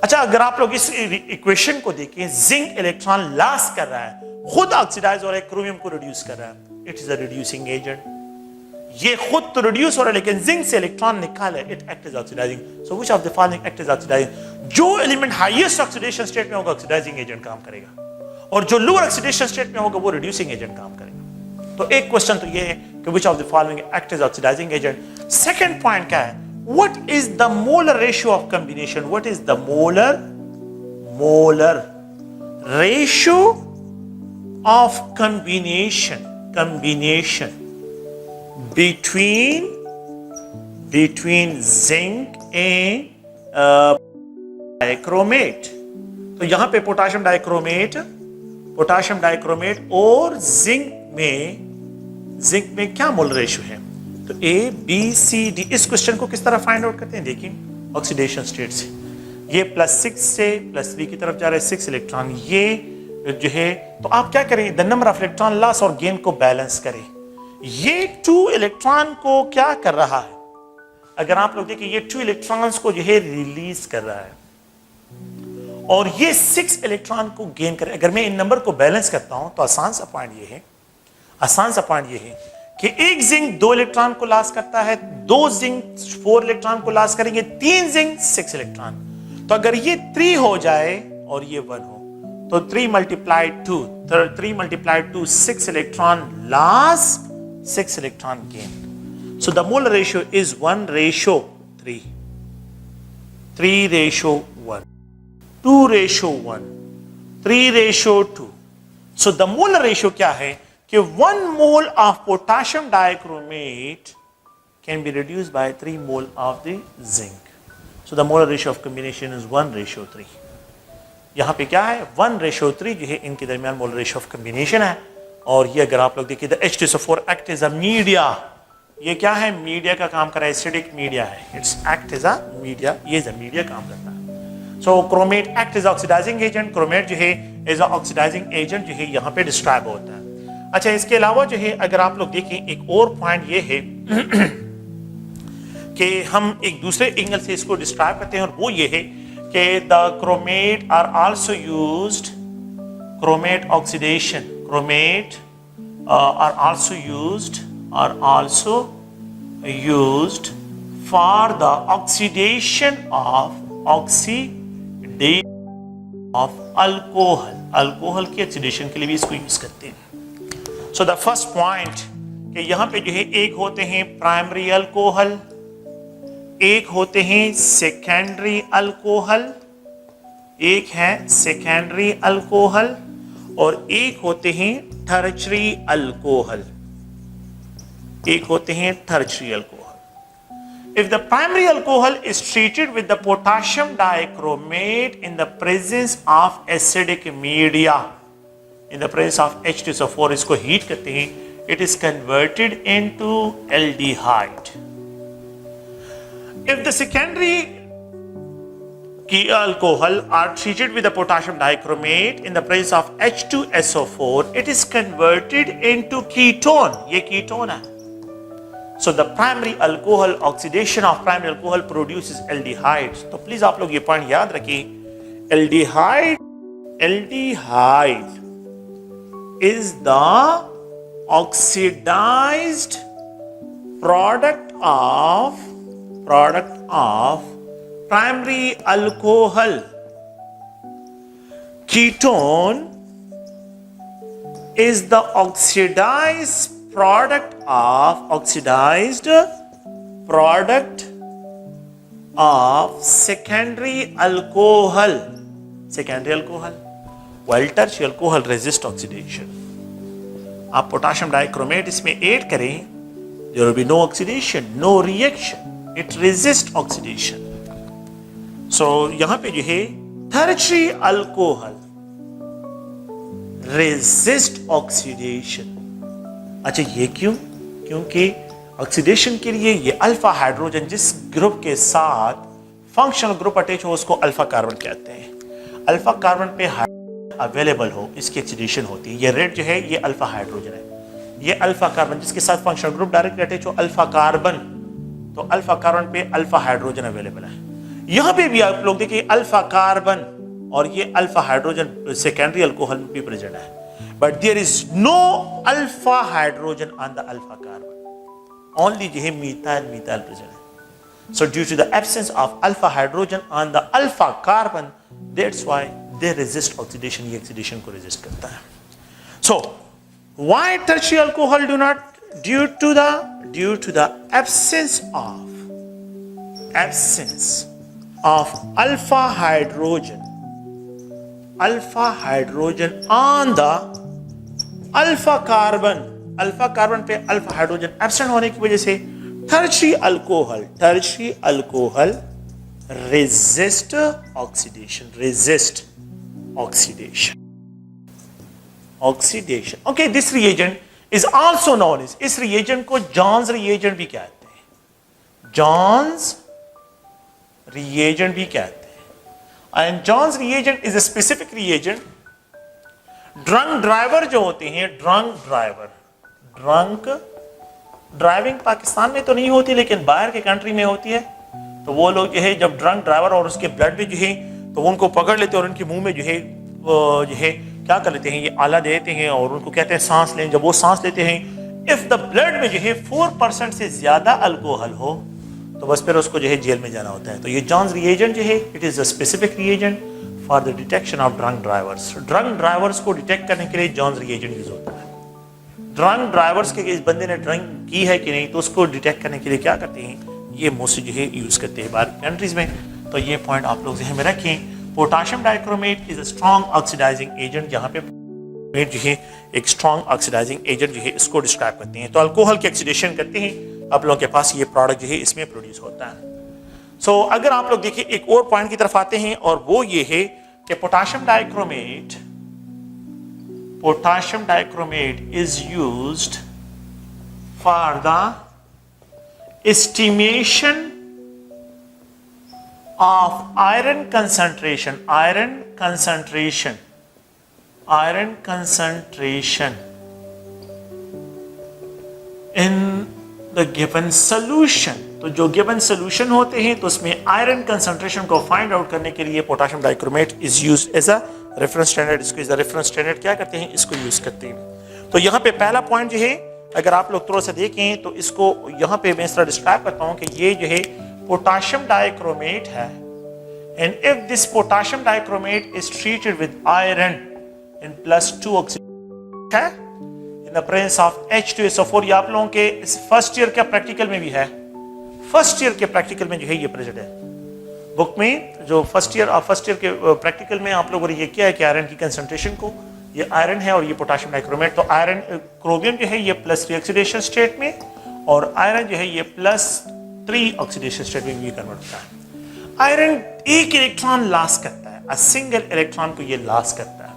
अच्छा, अगर आप लोग इस इक्वेशन को देखें, जिंक इलेक्ट्रॉन लॉस कर रहा है, खुद ऑक्सीडाइज हो रहा है, क्रोमियम को रिड्यूस कर रहा है, it is a reducing agent. ये खुद तो रिड्यूस हो रहा है लेकिन जिंक से इलेक्ट्रॉन निकाल है, it act is oxidising. So which of the following act is oxidising? जो एलिमेंट हाईएस्ट ऑक्सीडेशन स्टेट में होगा ऑक्सीडाइजिंग एजेंट काम करेगा और जो लोअर ऑक्सीडेशन स्टेट में होगा वो रिड्यूसिंग एजेंट काम करेगा। तो एक क्वेश्चन तो ये है कि which of the following act is oxidising agent. Second point क्या है? What is the molar ratio of combination? What is the molar ratio of combination between zinc and dichromate? तो यहां पे पोटाशियम डाइक्रोमेट और जिंक में क्या molar ratio है? तो A, B, C, D। इस क्वेश्चन को किस तरह फाइंड आउट करते हैं? देखिए, ऑक्सीडेशन स्टेट से ये +6 से +3 की तरफ जा रहा है 6 इलेक्ट्रॉन, ये जो है, तो आप क्या करें, the number of electron loss और गेन को बैलेंस करें। ये 2 इलेक्ट्रॉन को क्या कर रहा है? अगर आप लोग देखिए, ये 2 इलेक्ट्रॉन्स को जो है रिलीज कर रहा है और ये 6 इलेक्ट्रॉन को गेन करे। अगर मैं इन नंबर को बैलेंस करता हूं तो आसान सा पॉइंट ये है कि एक जिंक 2 इलेक्ट्रॉन को लॉस करता है, 2 जिंक 4 इलेक्ट्रॉन को लॉस करेंगे, 3 जिंक 6 इलेक्ट्रॉन। तो अगर ये 3 हो जाए और ये 1 हो तो 3 multiplied 2 6 electron loss, 6 electron gain. So the molar ratio is 1:3, 3:1, 2:1, 3:2। So the molar ratio क्या है कि 1 mole of potassium dichromate can be reduced by 3 mole of the zinc. So the molar ratio of combination is 1:3। यहाँ पे क्या है, 1:3 जो है इनके दरमियान मोलर रेशियो ऑफ कॉम्बिनेशन है। और ये अगर आप लोग देखिए, the H2SO4 act as a media, ये क्या है, मीडिया का काम कर रहा है, एसिडिक मीडिया है, it's act as a media, ये एज अ मीडिया काम करता है। So chromate act as oxidising agent, chromate जो है एज अ ऑक्सीडाइजिंग एजेंट जो है यहाँ पे डिस्क्राइब होता है। अच्छा, इसके अलावा जो है अगर आप लोग देखें, एक और पॉइंट ये है कि हम एक दूसरे एंगल से इसको डिस्क्राइब करते हैं और वो ये है कि the chromate are also used, chromate oxidation, chromate are also used for the oxidation of alcohol की ऑक्सीडेशन के लिए भी इसको यूज करते हैं। सो द फर्स्ट पॉइंट कि यहाँ पे जो है एक होते हैं प्राइमरी अल्कोहल, एक होते हैं सेकेंडरी अल्कोहल, एक है सेकेंडरी अल्कोहल और एक होते हैं टर्शरी अल्कोहल, एक होते हैं tertiary alcohol. If the primary alcohol is treated with the potassium dichromate in the presence of acidic media, in the presence of H2SO4, इसको हीट करते हैं, it is converted into aldehyde. If the secondary alcohol are treated with the potassium dichromate in the presence of H2SO4, it is converted into ketone, ये ketone है। So the primary alcohol oxidation of primary alcohol produces aldehydes. तो please आप लोग ये point याद रखिए, aldehyde is the oxidized product of primary alcohol. Ketone is the oxidized product of secondary alcohol. While tertiary alcohol resist oxidation. आप potassium dichromate इसमें add करें, there will be no oxidation, no reaction. It resists oxidation. So यहां पे जो है tertiary alcohol resist oxidation. अच्छा ये क्यों? क्योंकि ऑक्सीडेशन के लिए ये अल्फा हाइड्रोजन जिस ग्रुप के साथ फंक्शनल ग्रुप अटैच हो उसको अल्फा कार्बन कहते हैं। अल्फा कार्बन पे अवेलेबल हो इसकी ऑक्सीडेशन होती है। ये रेड जो है ये अल्फा हाइड्रोजन है, ये अल्फा कार्बन जिसके साथ फंक्शनल ग्रुप डायरेक्ट अटैच हो अल्फा कार्बन, तो अल्फा कार्बन पे अल्फा हाइड्रोजन अवेलेबल है। यहां पे भी आप लोग देखिए अल्फा कार्बन और ये अल्फा हाइड्रोजन सेकेंडरी अल्कोहल भी प्रेजेंट है, but there is no alpha hydrogen on the alpha carbon, only जो है methyl प्रेजेंट है। So due to the absence of alpha hydrogen on the alpha carbon, that's why they resist oxidation. ये oxidation को resist करता है. So why tertiary alcohol do not? Due to the absence of alpha hydrogen on the alpha carbon पे alpha hydrogen absent होने की वजह से tertiary alcohol resist oxidation. Okay, this reagent is also known as, इस reagent को John's reagent भी कहते हैं, and John's reagent is a specific reagent. drunk driver जो होते हैं, drunk ड्राइविंग पाकिस्तान में तो नहीं होती लेकिन बाहर के कंट्री में होती है, तो वो लोग जो है जब ड्रंक ड्राइवर और उसके ब्लड में जो है तो उनको पकड़ लेते हैं और उनके मुंह में जो है क्या कर लेते हैं, ये आला देते हैं और उनको कहते हैं सांस लें। जब वो सांस लेते हैं, इफ द ब्लड में जो है 4% से ज्यादा अल्कोहल हो तो बस फिर उसको जो है जेल में जाना होता है। तो ये जॉन्स रिएजेंट जो है it is a specific reagent for the detection of drunk drivers को डिटेक्ट करने के लिए जॉन्स रिएजेंट यूज होता है। ड्रंक ड्राइवर्स के इस बंदे ने ड्रिंक की है कि नहीं तो उसको डिटेक्ट करने के लिए क्या करते हैं, ये मोस्टली जो है यूज करते हैं बाहर कंट्रीज में। तो ये पॉइंट आप लोग ज़हन में रखें। Potassium dichromate is a strong oxidising agent, यहाँ पे जो है एक स्ट्रॉन्ग ऑक्सीडाइजिंग एजेंट जो है इसको डिस्क्राइब करते हैं। तो अल्कोहल की ऑक्सीडेशन करते हैं, आप लोगों के पास ये प्रोडक्ट जो है इसमें प्रोड्यूस होता है। सो अगर आप लोग देखिए एक और पॉइंट की तरफ आते हैं और वो ये है कि potassium dichromate is used for the estimation of iron concentration in the given solution। तो जो गिवन सोल्यूशन होते हैं तो उसमें आयरन कंसंट्रेशन को फाइंड आउट करने के लिए potassium dichromate is used as a reference standard. इसको एज अ रेफरेंस स्टैंडर्ड क्या करते हैं, इसको यूज करते हैं। तो यहाँ पे पहला पॉइंट जो है अगर आप लोग थोड़ा सा देखें तो इसको यहाँ पे मैं इस तरह डिस्क्राइब करता हूँ कि ये जो है पोटाशियम डाइक्रोमेट है, and if this potassium dichromate is treated with iron in +2 oxygen है in the presence of H2SO4। ये आप लोगों के फर्स्ट ईयर का प्रैक्टिकल में भी है, फर्स्ट ईयर के प्रैक्टिकल में जो है ये प्रेजेंट है बुक में। जो फर्स्ट ईयर के प्रैक्टिकल में आप लोगों ने ये किया है कि आयरन की कंसंट्रेशन को, ये आयरन है और ये पोटाशियम डाइक्रोमेट। तो आयरन क्रोमियम जो है ये +3 ऑक्सीडेशन स्टेट में और आयरन जो है ये +3 ऑक्सीडेशन स्टेट में भी कन्वर्ट होता है। आयरन एक इलेक्ट्रॉन लॉस करता है, अ सिंगल इलेक्ट्रॉन को ये लॉस करता है।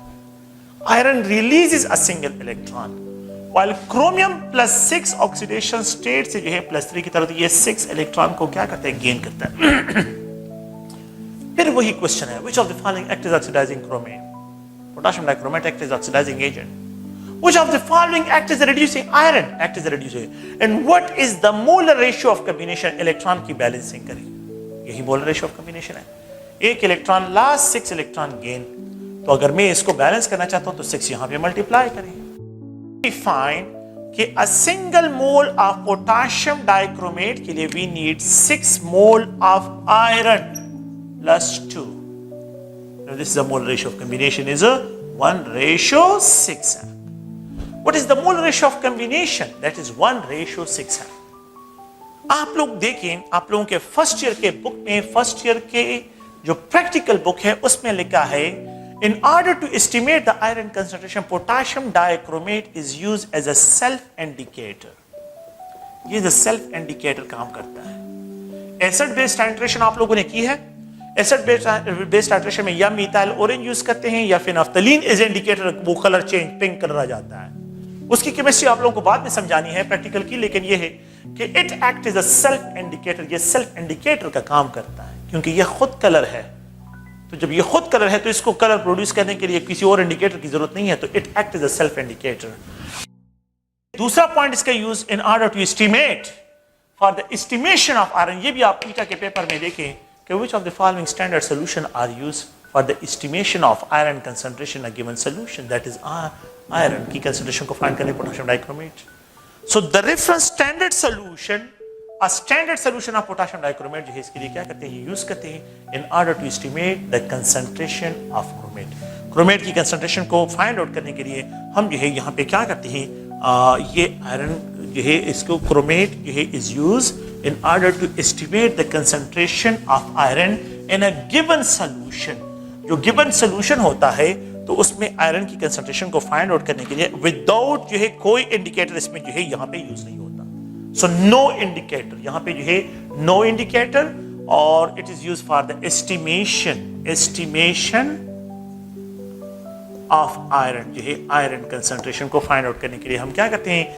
Iron releases a single electron, while chromium +6 oxidation state से जो है +3 की तरफ ये 6 इलेक्ट्रॉन को क्या करता है, गेन करता है। फिर वही क्वेश्चन है, which of the following act as oxidizing chromium? Potassium dichromate act as oxidizing agent. Which of the following act as a reducing iron? Act as a reducing. And what is the molar ratio of combination? Electron की balancing करें, यही molar ratio of combination है. एक electron last 6 electron gain, तो अगर मैं इसको balance करना चाहता हूं तो 6 यहां पे मल्टीप्लाई करें. फाइंड कि a single mole of potassium dichromate के लिए we need 6 mole of iron plus 2. Now this is the molar ratio of combination is a 1:6. What is the molar ratio of combination? That is 1:6. आप लोग देखें, आप लोगों के first year के book में, फर्स्ट ईयर के जो प्रैक्टिकल बुक है उसमें लिखा है, in order to estimate the iron concentration, potassium dichromate is used as a self indicator. ये जो self indicator काम करता है. एसिड बेस्ड टाइट्रेशन आप लोगों ने की है. एसिड बेस्ड टाइट्रेशन में या मिथाइल ऑरेंज यूज करते हैं या फिर नाफ्थलीन एज इंडिकेटर, वो कलर चेंज पिंक कलर आ जाता है. उसकी केमिस्ट्री आप लोगों को बाद में समझानी है प्रैक्टिकल की, लेकिन ये है कि it act as a self indicator. ये सेल्फ इंडिकेटर का काम करता है क्योंकि ये खुद कलर है. तो जब ये खुद कलर है तो इसको कलर प्रोड्यूस करने के लिए किसी और इंडिकेटर की जरूरत नहीं है, तो it act as a self indicator. दूसरा पॉइंट इसका use in order to estimate for the estimation of iron. ये भी आप पीटा के पेपर में देखें कि which of the following standard solution are used for the estimation of iron concentration in a given solution, that is iron की concentration को find करने potassium dichromate. So the reference standard solution, a standard solution of potassium dichromate जो है इसके लिए क्या करते हैं, यूज करते हैं in order to estimate the concentration of chromate. Chromate की concentration को find out करने के लिए हम जो है यहाँ पे क्या करते हैं, ये आयरन जो है इसको क्रोमेट जो है is used in order to estimate the concentration of iron in a given solution. जो given solution होता है तो उसमें आयरन की कंसंट्रेशन को फाइंड आउट करने के लिए विदाउट जो है कोई इंडिकेटर इसमें जो है यहाँ पे यूज नहीं होता. सो नो इंडिकेटर, यहाँ पे जो है नो इंडिकेटर, और it is use for the estimation of iron. जो है आयरन कंसंट्रेशन को फाइंड आउट करने के लिए हम क्या करते हैं,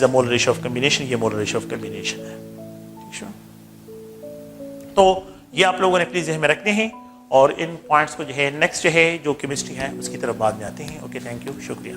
the molar ratio of combination. ये मोलर रेशियो ऑफ कॉम्बिनेशन है. तो ये आप लोगों ने प्लीज ध्यान में रखने हैं, और इन पॉइंट्स को जो है नेक्स्ट जो है जो केमिस्ट्री है उसकी तरफ बाद में आते हैं. ओके, थैंक यू, शुक्रिया.